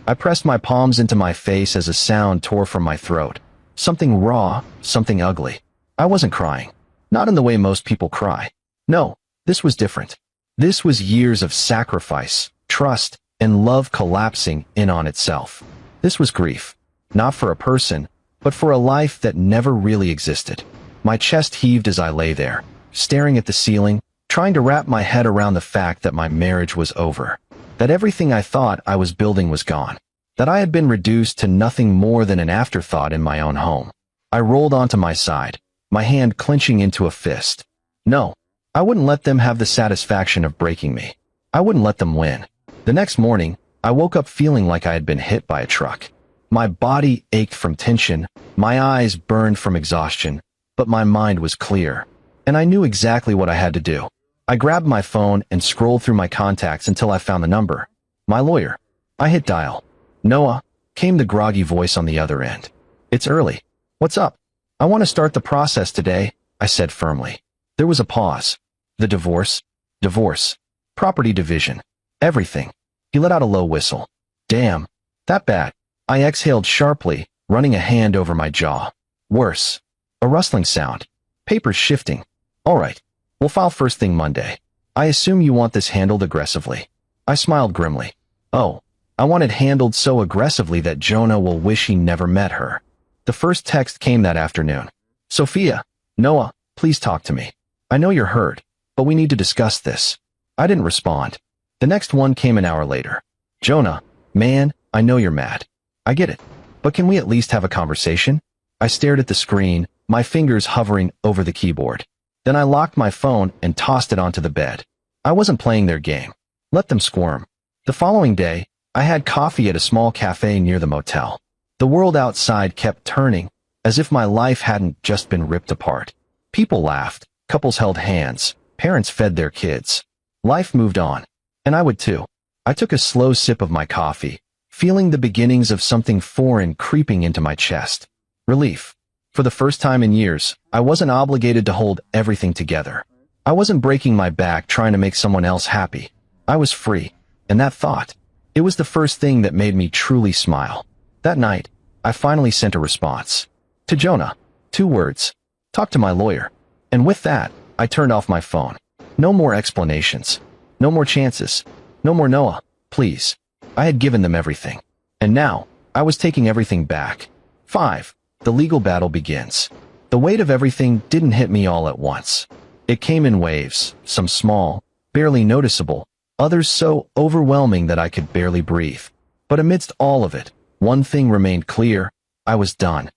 Speaker 1: I pressed my palms into my face as a sound tore from my throat. Something raw, something ugly. I wasn't crying. Not in the way most people cry. No, this was different. This was years of sacrifice, trust, and love collapsing in on itself. This was grief, not for a person, but for a life that never really existed. My chest heaved as I lay there, staring at the ceiling, trying to wrap my head around the fact that my marriage was over, that everything I thought I was building was gone, that I had been reduced to nothing more than an afterthought in my own home. I rolled onto my side, my hand clenching into a fist. No, I wouldn't let them have the satisfaction of breaking me. I wouldn't let them win. The next morning, I woke up feeling like I had been hit by a truck. My body ached from tension, my eyes burned from exhaustion, but my mind was clear, and I knew exactly what I had to do. I grabbed my phone and scrolled through my contacts until I found the number. My lawyer. I hit dial. Noah, came the groggy voice on the other end. It's early. What's up? I want to start the process today, I said firmly. There was a pause. The divorce, property division, everything. He let out a low whistle. Damn, that bad. I exhaled sharply, running a hand over my jaw. Worse. A rustling sound. Papers shifting. All right, we'll file first thing Monday. I assume you want this handled aggressively. I smiled grimly. Oh, I want it handled so aggressively that Jonah will wish he never met her. The first text came that afternoon. Sophia, Noah, please talk to me. I know you're hurt, but we need to discuss this. I didn't respond. The next one came an hour later. Jonah, man, I know you're mad. I get it. But can we at least have a conversation? I stared at the screen, my fingers hovering over the keyboard. Then I locked my phone and tossed it onto the bed. I wasn't playing their game. Let them squirm. The following day, I had coffee at a small cafe near the motel. The world outside kept turning, as if my life hadn't just been ripped apart. People laughed, couples held hands, parents fed their kids. Life moved on, and I would too. I took a slow sip of my coffee, feeling the beginnings of something foreign creeping into my chest. Relief. For the first time in years, I wasn't obligated to hold everything together. I wasn't breaking my back trying to make someone else happy. I was free, and that thought, it was the first thing that made me truly smile. That night, I finally sent a response. To Jonah. 2 words. Talk to my lawyer. And with that, I turned off my phone. No more explanations. No more chances. No more Noah, please. I had given them everything. And now, I was taking everything back. 5. The legal battle begins. The weight of everything didn't hit me all at once. It came in waves, some small, barely noticeable, others so overwhelming that I could barely breathe. But amidst all of it, one thing remained clear. I was done.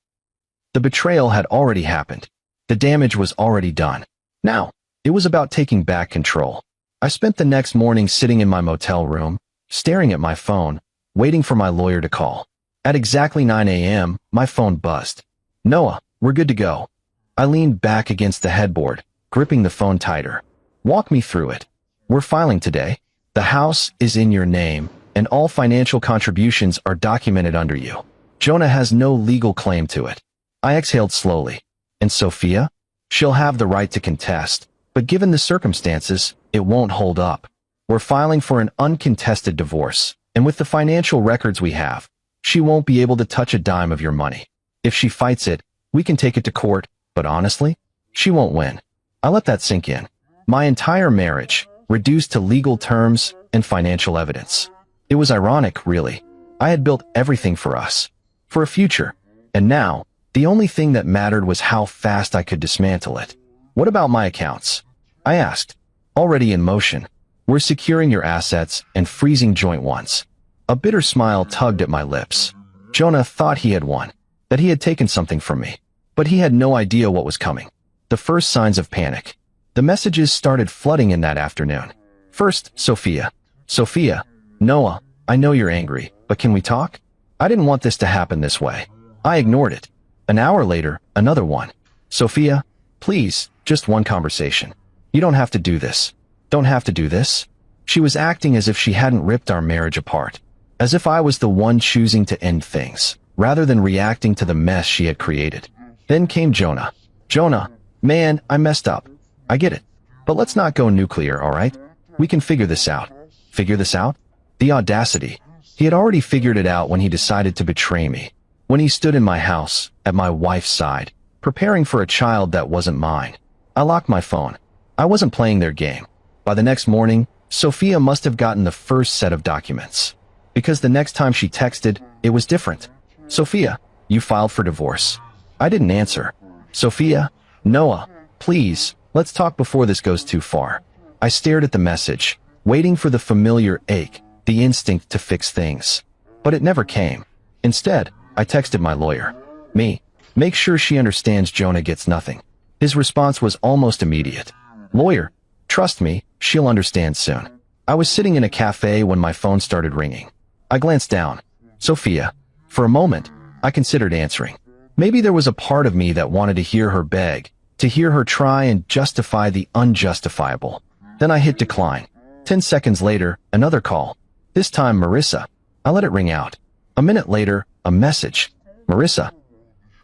Speaker 1: The betrayal had already happened. The damage was already done. Now, it was about taking back control. I spent the next morning sitting in my motel room, staring at my phone, waiting for my lawyer to call. At exactly 9 a.m., my phone buzzed. Noah, we're good to go. I leaned back against the headboard, gripping the phone tighter. Walk me through it. We're filing today. The house is in your name, and all financial contributions are documented under you. Jonah has no legal claim to it. I exhaled slowly. And Sophia? She'll have the right to contest, but given the circumstances, it won't hold up. We're filing for an uncontested divorce, and with the financial records we have, she won't be able to touch a dime of your money. If she fights it, we can take it to court, but honestly, she won't win. I let that sink in. My entire marriage, reduced to legal terms and financial evidence. It was ironic, really. I had built everything for us, for a future, and now, the only thing that mattered was how fast I could dismantle it. What about my accounts? I asked. Already in motion. We're securing your assets and freezing joint ones. A bitter smile tugged at my lips. Jonah thought he had won, that he had taken something from me, but he had no idea what was coming. The first signs of panic. The messages started flooding in that afternoon. First, Sophia. Sophia, Noah, I know you're angry, but can we talk? I didn't want this to happen this way. I ignored it. An hour later, another one. Sophia, please, just one conversation. You don't have to do this. Don't have to do this. She was acting as if she hadn't ripped our marriage apart. As if I was the one choosing to end things, rather than reacting to the mess she had created. Then came Jonah. Jonah, man, I messed up. I get it. But let's not go nuclear, all right? We can figure this out. Figure this out? The audacity. He had already figured it out when he decided to betray me. When he stood in my house, at my wife's side, preparing for a child that wasn't mine. I locked my phone. I wasn't playing their game. By the next morning, Sophia must have gotten the first set of documents. Because the next time she texted, it was different. Sophia, you filed for divorce. I didn't answer. Sophia, Noah, please, let's talk before this goes too far. I stared at the message, waiting for the familiar ache, the instinct to fix things. But it never came. Instead, I texted my lawyer. Make sure she understands Jonah gets nothing. His response was almost immediate. Lawyer, trust me, she'll understand soon. I was sitting in a cafe when my phone started ringing. I glanced down. Sophia. For a moment, I considered answering. Maybe there was a part of me that wanted to hear her beg, to hear her try and justify the unjustifiable. Then I hit decline. 10 seconds later, another call. This time, Marissa. I let it ring out. A minute later, a message. Marissa.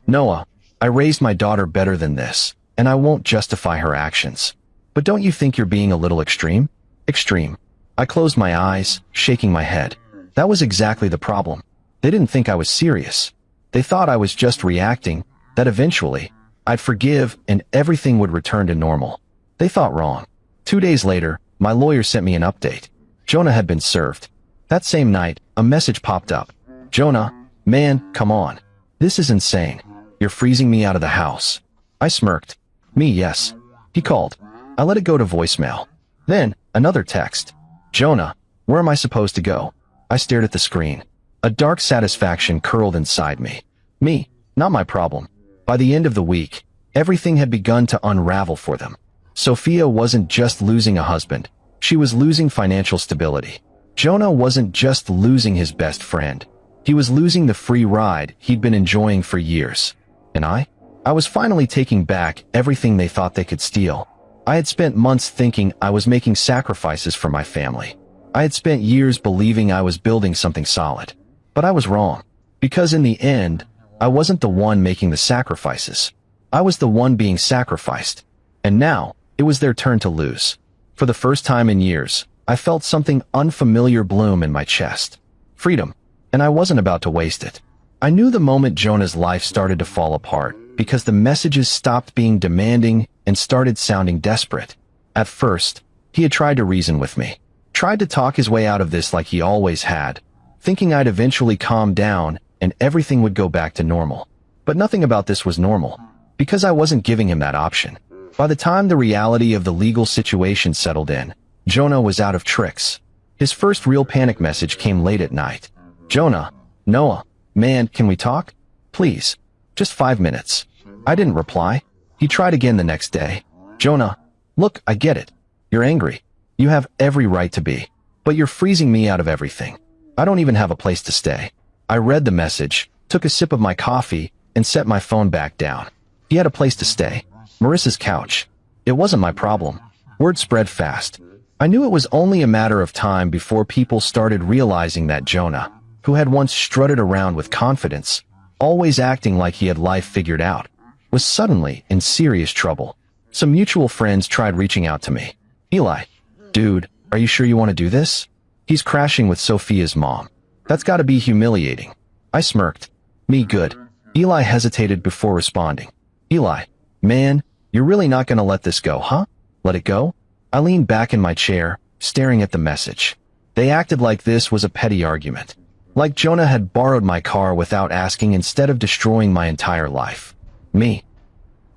Speaker 1: Noah, I raised my daughter better than this, and I won't justify her actions. But don't you think you're being a little extreme? Extreme. I closed my eyes, shaking my head. That was exactly the problem. They didn't think I was serious. They thought I was just reacting, that eventually, I'd forgive and everything would return to normal. They thought wrong. 2 days later, my lawyer sent me an update. Jonah had been served. That same night, a message popped up. Jonah, man, come on. This is insane. You're freezing me out of the house. I smirked. Me, yes. He called. I let it go to voicemail. Then, another text. Jonah, where am I supposed to go? I stared at the screen. A dark satisfaction curled inside me. Me, not my problem. By the end of the week, everything had begun to unravel for them. Sophia wasn't just losing a husband. She was losing financial stability. Jonah wasn't just losing his best friend. He was losing the free ride he'd been enjoying for years. And I was finally taking back everything they thought they could steal. I had spent months thinking I was making sacrifices for my family. I had spent years believing I was building something solid. But I was wrong. Because in the end, I wasn't the one making the sacrifices. I was the one being sacrificed. And now, it was their turn to lose. For the first time in years, I felt something unfamiliar bloom in my chest. Freedom. And I wasn't about to waste it. I knew the moment Jonah's life started to fall apart, because the messages stopped being demanding and started sounding desperate. At first, he had tried to reason with me. Tried to talk his way out of this like he always had, thinking I'd eventually calm down and everything would go back to normal. But nothing about this was normal, because I wasn't giving him that option. By the time the reality of the legal situation settled in, Jonah was out of tricks. His first real panic message came late at night. Jonah, Noah, man, can we talk? Please. Just 5 minutes. I didn't reply. He tried again the next day. Jonah, look, I get it. You're angry. You have every right to be. But you're freezing me out of everything. I don't even have a place to stay. I read the message, took a sip of my coffee, and set my phone back down. He had a place to stay. Marissa's couch. It wasn't my problem. Word spread fast. I knew it was only a matter of time before people started realizing that Jonah, who had once strutted around with confidence, always acting like he had life figured out, was suddenly in serious trouble. Some mutual friends tried reaching out to me. Eli, dude, are you sure you want to do this? He's crashing with Sophia's mom. That's gotta be humiliating. I smirked. Me good. Eli hesitated before responding. Eli, man, you're really not gonna let this go, huh? Let it go? I leaned back in my chair, staring at the message. They acted like this was a petty argument. Like Jonah had borrowed my car without asking instead of destroying my entire life. Me.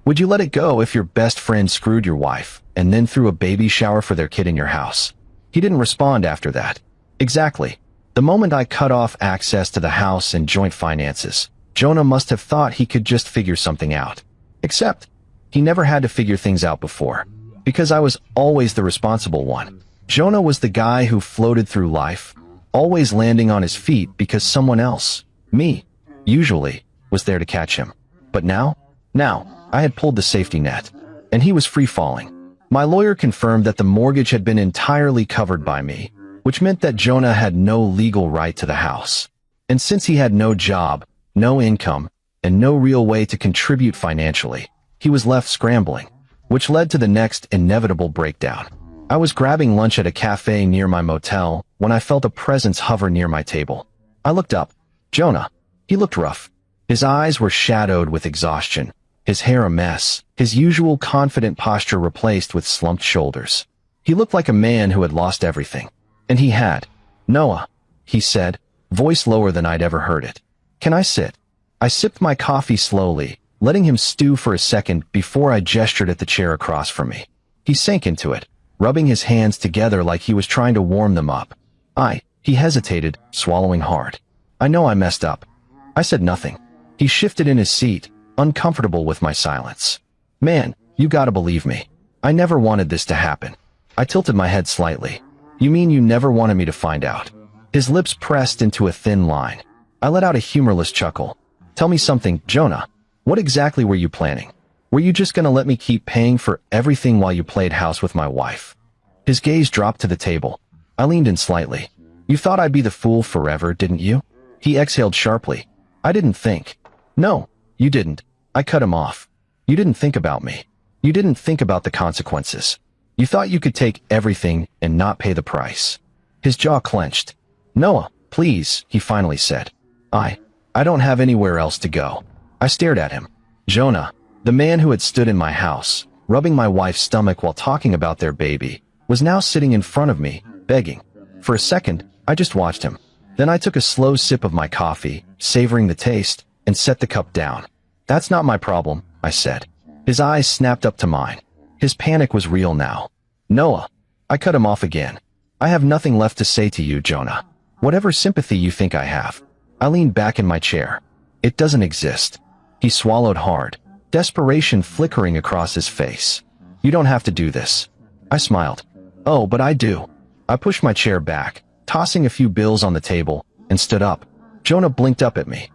Speaker 1: Would you let it go if your best friend screwed your wife and then threw a baby shower for their kid in your house? He didn't respond after that. Exactly. The moment I cut off access to the house and joint finances, Jonah must have thought he could just figure something out. Except, he never had to figure things out before. Because I was always the responsible one. Jonah was the guy who floated through life, always landing on his feet because someone else, me, usually, was there to catch him. But now, I had pulled the safety net, and he was free falling. My lawyer confirmed that the mortgage had been entirely covered by me, which meant that Jonah had no legal right to the house. And since he had no job, no income, and no real way to contribute financially, he was left scrambling, which led to the next inevitable breakdown. I was grabbing lunch at a cafe near my motel when I felt a presence hover near my table. I looked up. Jonah. He looked rough. His eyes were shadowed with exhaustion, his hair a mess, his usual confident posture replaced with slumped shoulders. He looked like a man who had lost everything. And he had. "Noah," he said, voice lower than I'd ever heard it. "Can I sit?" I sipped my coffee slowly, letting him stew for a second before I gestured at the chair across from me. He sank into it, rubbing his hands together like he was trying to warm them up. He hesitated, swallowing hard. "I know I messed up." I said nothing. He shifted in his seat, uncomfortable with my silence. "Man, you gotta believe me. I never wanted this to happen." I tilted my head slightly. "You mean you never wanted me to find out?" His lips pressed into a thin line. I let out a humorless chuckle. "Tell me something, Jonah. What exactly were you planning? Were you just gonna let me keep paying for everything while you played house with my wife?" His gaze dropped to the table. I leaned in slightly. "You thought I'd be the fool forever, didn't you?" He exhaled sharply. "I didn't think." "No, you didn't." I cut him off. "You didn't think about me. You didn't think about the consequences. You thought you could take everything and not pay the price." His jaw clenched. "Noah, please," he finally said. I don't have anywhere else to go." I stared at him. Jonah, the man who had stood in my house, rubbing my wife's stomach while talking about their baby, was now sitting in front of me, begging. For a second, I just watched him. Then I took a slow sip of my coffee, savoring the taste, and set the cup down. "That's not my problem," I said. His eyes snapped up to mine. His panic was real now. "Noah." I cut him off again. "I have nothing left to say to you, Jonah. Whatever sympathy you think I have." I leaned back in my chair. "It doesn't exist." He swallowed hard, desperation flickering across his face. "You don't have to do this." I smiled. "Oh, but I do." I pushed my chair back, tossing a few bills on the table, and stood up. Jonah blinked up at me.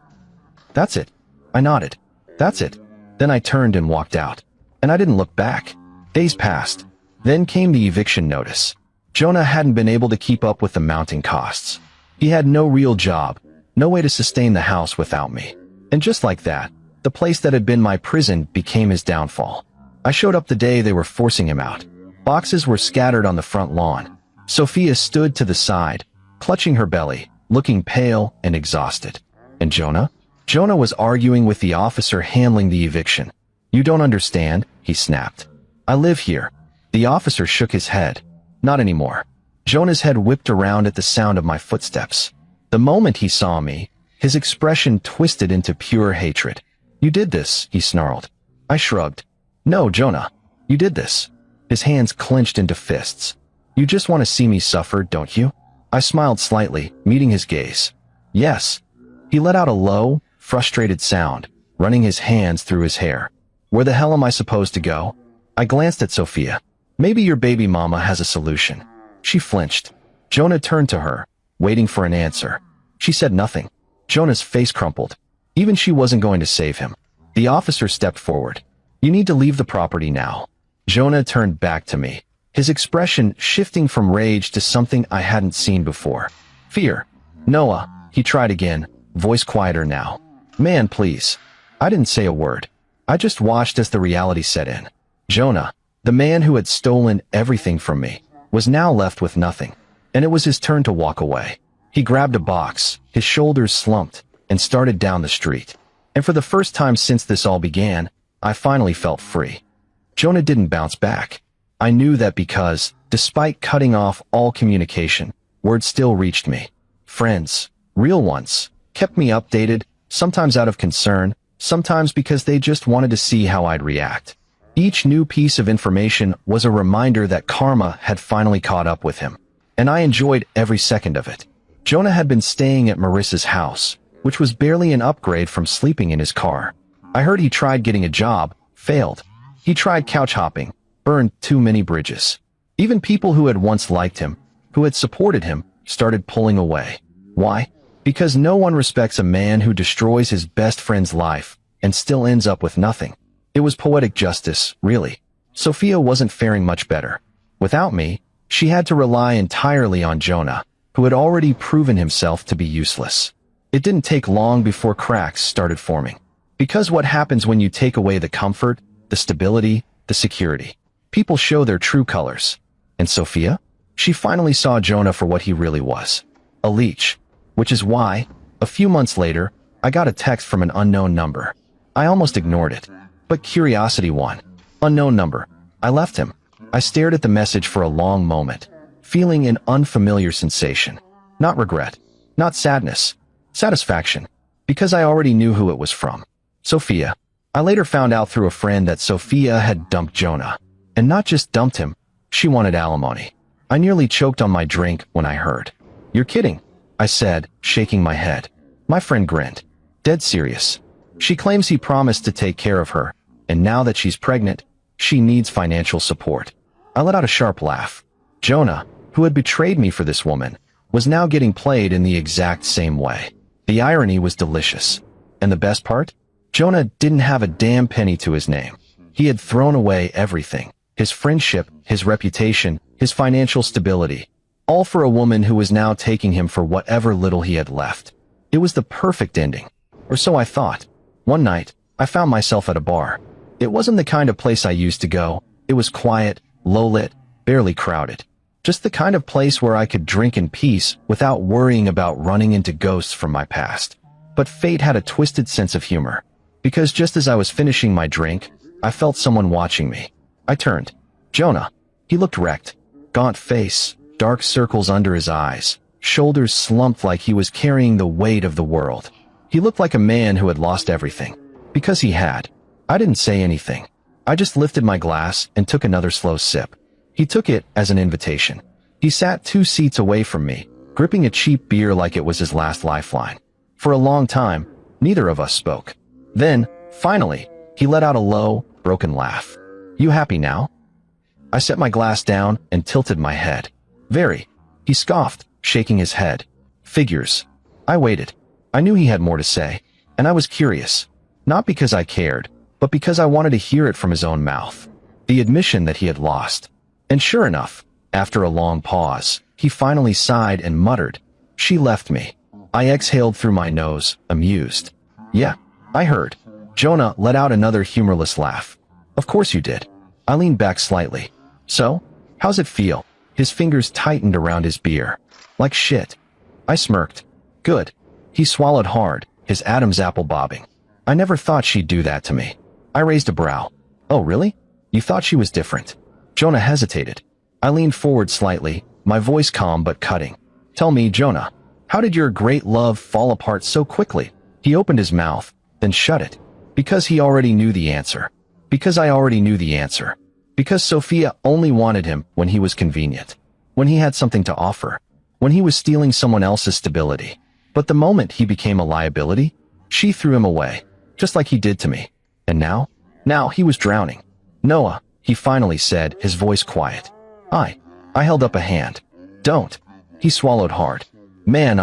Speaker 1: "That's it." I nodded. "That's it." Then I turned and walked out. And I didn't look back. Days passed. Then came the eviction notice. Jonah hadn't been able to keep up with the mounting costs. He had no real job, no way to sustain the house without me. And just like that, the place that had been my prison became his downfall. I showed up the day they were forcing him out. Boxes were scattered on the front lawn. Sophia stood to the side, clutching her belly, looking pale and exhausted. And Jonah? Jonah was arguing with the officer handling the eviction. "You don't understand," he snapped. "I live here." The officer shook his head. "Not anymore." Jonah's head whipped around at the sound of my footsteps. The moment he saw me, his expression twisted into pure hatred. "You did this," he snarled. I shrugged. "No, Jonah. You did this." His hands clenched into fists. "You just want to see me suffer, don't you?" I smiled slightly, meeting his gaze. "Yes." He let out a low, frustrated sound, running his hands through his hair. "Where the hell am I supposed to go?" I glanced at Sophia. "Maybe your baby mama has a solution." She flinched. Jonah turned to her, waiting for an answer. She said nothing. Jonah's face crumpled. Even she wasn't going to save him. The officer stepped forward. "You need to leave the property now." Jonah turned back to me, his expression shifting from rage to something I hadn't seen before. Fear. "Noah," he tried again, voice quieter now. "Man, please." I didn't say a word. I just watched as the reality set in. Jonah, the man who had stolen everything from me, was now left with nothing. And it was his turn to walk away. He grabbed a box, his shoulders slumped, and started down the street. And for the first time since this all began, I finally felt free. Jonah didn't bounce back. I knew that because, despite cutting off all communication, word still reached me. Friends, real ones, kept me updated, sometimes out of concern, sometimes because they just wanted to see how I'd react. Each new piece of information was a reminder that karma had finally caught up with him, and I enjoyed every second of it. Jonah had been staying at Marissa's house, which was barely an upgrade from sleeping in his car. I heard he tried getting a job, failed. He tried couch hopping, burned too many bridges. Even people who had once liked him, who had supported him, started pulling away. Why? Because no one respects a man who destroys his best friend's life and still ends up with nothing. It was poetic justice, really. Sophia wasn't faring much better. Without me, she had to rely entirely on Jonah, who had already proven himself to be useless. It didn't take long before cracks started forming. Because what happens when you take away the comfort, the stability, the security? People show their true colors. And Sophia? She finally saw Jonah for what he really was. A leech. Which is why, a few months later, I got a text from an unknown number. I almost ignored it. But curiosity won. Unknown number. I left him. I stared at the message for a long moment, feeling an unfamiliar sensation. Not regret, not sadness, satisfaction, because I already knew who it was from. Sophia. I later found out through a friend that Sophia had dumped Jonah. And not just dumped him, she wanted alimony. I nearly choked on my drink when I heard. "You're kidding," I said, shaking my head. My friend grinned. "Dead serious. She claims he promised to take care of her, and now that she's pregnant, she needs financial support." I let out a sharp laugh. Jonah, who had betrayed me for this woman, was now getting played in the exact same way. The irony was delicious. And the best part? Jonah didn't have a damn penny to his name. He had thrown away everything. His friendship, his reputation, his financial stability. All for a woman who was now taking him for whatever little he had left. It was the perfect ending. Or so I thought. One night, I found myself at a bar. It wasn't the kind of place I used to go. It was quiet, low-lit, barely crowded. Just the kind of place where I could drink in peace without worrying about running into ghosts from my past. But fate had a twisted sense of humor. Because just as I was finishing my drink, I felt someone watching me. I turned. Jonah. He looked wrecked. Gaunt face, dark circles under his eyes, shoulders slumped like he was carrying the weight of the world. He looked like a man who had lost everything. Because he had. I didn't say anything. I just lifted my glass and took another slow sip. He took it as an invitation. He sat 2 seats away from me, gripping a cheap beer like it was his last lifeline. For a long time, neither of us spoke. Then, finally, he let out a low, broken laugh. "You happy now?" I set my glass down and tilted my head. "Very," he scoffed, shaking his head. "Figures." I waited. I knew he had more to say, and I was curious. Not because I cared, but because I wanted to hear it from his own mouth. The admission that he had lost. And sure enough, after a long pause, he finally sighed and muttered, "She left me." I exhaled through my nose, amused. "Yeah, I heard." Jonah let out another humorless laugh. "Of course you did." I leaned back slightly. "So? How's it feel?" His fingers tightened around his beer. "Like shit." I smirked. "Good." He swallowed hard, his Adam's apple bobbing. "I never thought she'd do that to me." I raised a brow. "Oh, really? You thought she was different?" Jonah hesitated. I leaned forward slightly, my voice calm but cutting. "Tell me, Jonah, how did your great love fall apart so quickly?" He opened his mouth, then shut it. Because he already knew the answer. Because I already knew the answer. Because Sophia only wanted him when he was convenient. When he had something to offer. When he was stealing someone else's stability. But the moment he became a liability, she threw him away. Just like he did to me. And now? Now he was drowning. "Noah," he finally said, his voice quiet. I held up a hand. "Don't." He swallowed hard. "Man,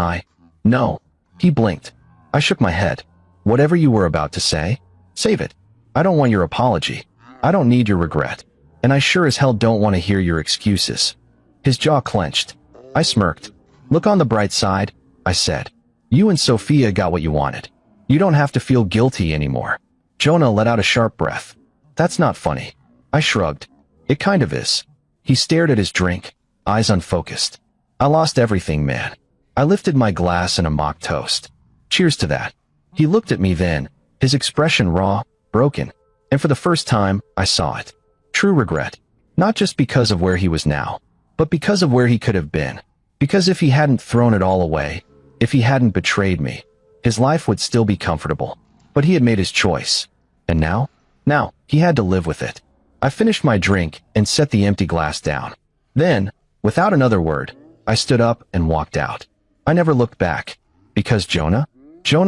Speaker 1: No." He blinked. I shook my head. "Whatever you were about to say, save it. I don't want your apology. I don't need your regret. And I sure as hell don't want to hear your excuses." His jaw clenched. I smirked. "Look on the bright side," I said. "You and Sophia got what you wanted. You don't have to feel guilty anymore." Jonah let out a sharp breath. "That's not funny." I shrugged. "It kind of is." He stared at his drink, eyes unfocused. "I lost everything, man." I lifted my glass in a mock toast. "Cheers to that." He looked at me then, his expression raw, broken, and for the first time, I saw it. True regret. Not just because of where he was now, but because of where he could have been. Because if he hadn't thrown it all away, if he hadn't betrayed me, his life would still be comfortable. But he had made his choice. And now? Now, he had to live with it. I finished my drink and set the empty glass down. Then, without another word, I stood up and walked out. I never looked back. Because Jonah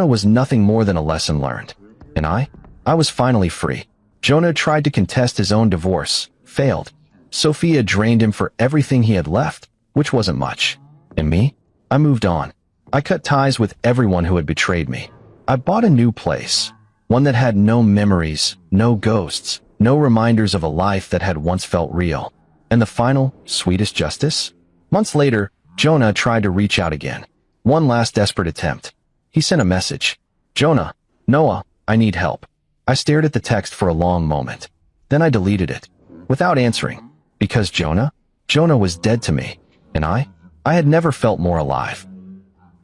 Speaker 1: was nothing more than a lesson learned. And I was finally free. Jonah tried to contest his own divorce, failed. Sophia drained him for everything he had left, which wasn't much. And me? I moved on. I cut ties with everyone who had betrayed me. I bought a new place. One that had no memories, no ghosts, no reminders of a life that had once felt real. And the final, sweetest justice? Months later, Jonah tried to reach out again. One last desperate attempt. He sent a message. "Jonah, Noah, I need help." I stared at the text for a long moment. Then I deleted it. Without answering. Because Jonah was dead to me. And I had never felt more alive.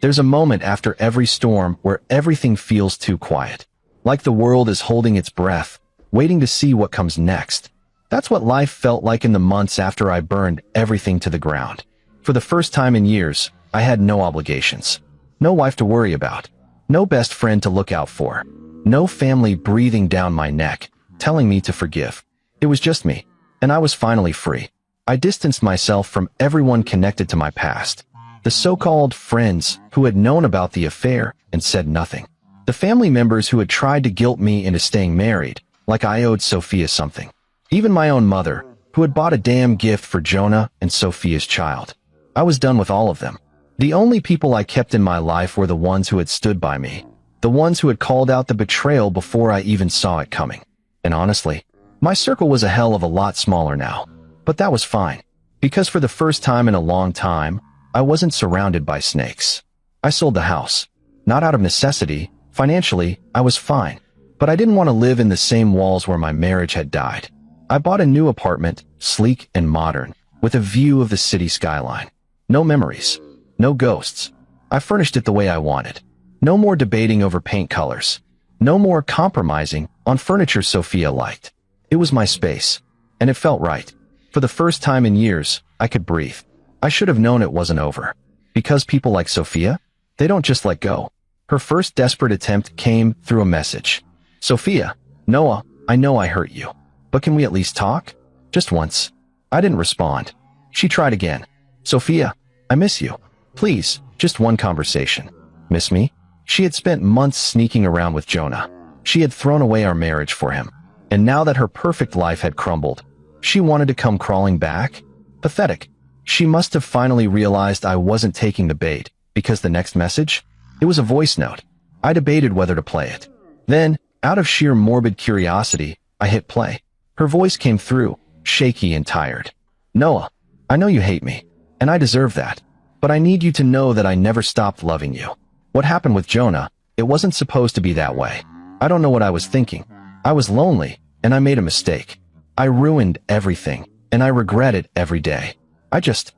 Speaker 1: There's a moment after every storm where everything feels too quiet. Like the world is holding its breath, waiting to see what comes next. That's what life felt like in the months after I burned everything to the ground. For the first time in years, I had no obligations. No wife to worry about. No best friend to look out for. No family breathing down my neck, telling me to forgive. It was just me, and I was finally free. I distanced myself from everyone connected to my past. The so-called friends who had known about the affair and said nothing. The family members who had tried to guilt me into staying married, like I owed Sophia something. Even my own mother, who had bought a damn gift for Jonah and Sophia's child. I was done with all of them. The only people I kept in my life were the ones who had stood by me. The ones who had called out the betrayal before I even saw it coming. And honestly, my circle was a hell of a lot smaller now. But that was fine. Because for the first time in a long time, I wasn't surrounded by snakes. I sold the house. Not out of necessity. Financially, I was fine. But I didn't want to live in the same walls where my marriage had died. I bought a new apartment, sleek and modern, with a view of the city skyline. No memories. No ghosts. I furnished it the way I wanted. No more debating over paint colors. No more compromising on furniture Sophia liked. It was my space. And it felt right. For the first time in years, I could breathe. I should have known it wasn't over. Because people like Sophia, they don't just let go. Her first desperate attempt came through a message. Sophia, Noah, I know I hurt you. But can we at least talk? Just once. I didn't respond. She tried again. Sophia, I miss you. Please, just one conversation. Miss me? She had spent months sneaking around with Jonah. She had thrown away our marriage for him. And now that her perfect life had crumbled, she wanted to come crawling back? Pathetic. She must have finally realized I wasn't taking the bait, because the next message? It was a voice note. I debated whether to play it. Then, out of sheer morbid curiosity, I hit play. Her voice came through, shaky and tired. Noah, I know you hate me, and I deserve that. But I need you to know that I never stopped loving you. What happened with Jonah, it wasn't supposed to be that way. I don't know what I was thinking. I was lonely, and I made a mistake. I ruined everything, and I regret it every day. I just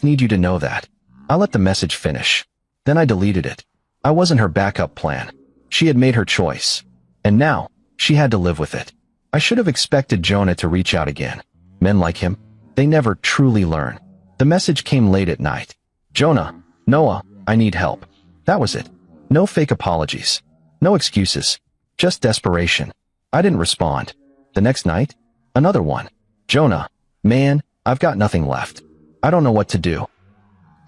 Speaker 1: need you to know that. I let the message finish. Then I deleted it. I wasn't her backup plan. She had made her choice. And now, she had to live with it. I should have expected Jonah to reach out again. Men like him, they never truly learn. The message came late at night. Jonah, Noah, I need help. That was it. No fake apologies. No excuses. Just desperation. I didn't respond. The next night, another one. Jonah, man, I've got nothing left. I don't know what to do.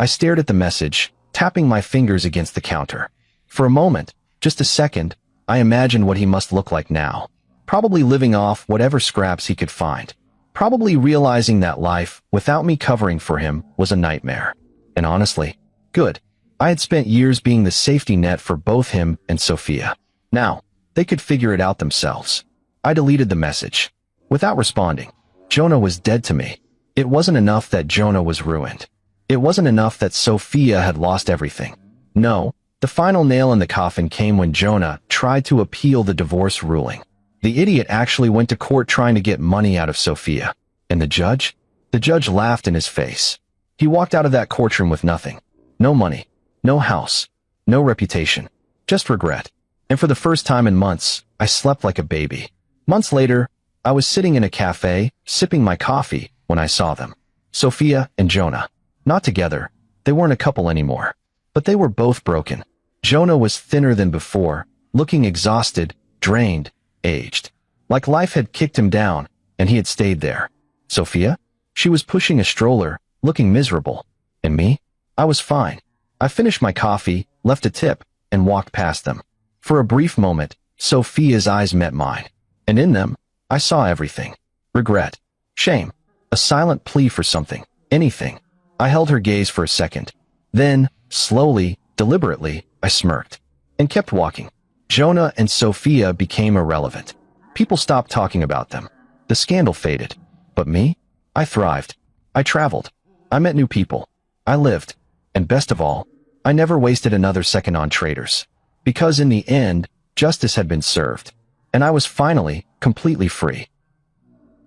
Speaker 1: I stared at the message, tapping my fingers against the counter. For a moment, just a second, I imagined what he must look like now. Probably living off whatever scraps he could find. Probably realizing that life, without me covering for him, was a nightmare. And honestly, good. I had spent years being the safety net for both him and Sophia. Now, they could figure it out themselves. I deleted the message. Without responding. Jonah was dead to me. It wasn't enough that Jonah was ruined. It wasn't enough that Sophia had lost everything. No, the final nail in the coffin came when Jonah tried to appeal the divorce ruling. The idiot actually went to court trying to get money out of Sophia. And the judge? The judge laughed in his face. He walked out of that courtroom with nothing. No money. No house. No reputation. Just regret. And for the first time in months, I slept like a baby. Months later, I was sitting in a cafe, sipping my coffee, when I saw them. Sophia and Jonah. Not together. They weren't a couple anymore. But they were both broken. Jonah was thinner than before, looking exhausted, drained, aged. Like life had kicked him down, and he had stayed there. Sophia? She was pushing a stroller, looking miserable. And me? I was fine. I finished my coffee, left a tip, and walked past them. For a brief moment, Sophia's eyes met mine. And in them, I saw everything. Regret. Shame. A silent plea for something. Anything. I held her gaze for a second. Then, slowly, deliberately, I smirked. And kept walking. Jonah and Sophia became irrelevant. People stopped talking about them. The scandal faded. But me? I thrived. I traveled. I met new people. I lived. And best of all, I never wasted another second on traitors. Because in the end, justice had been served. And I was finally, completely free.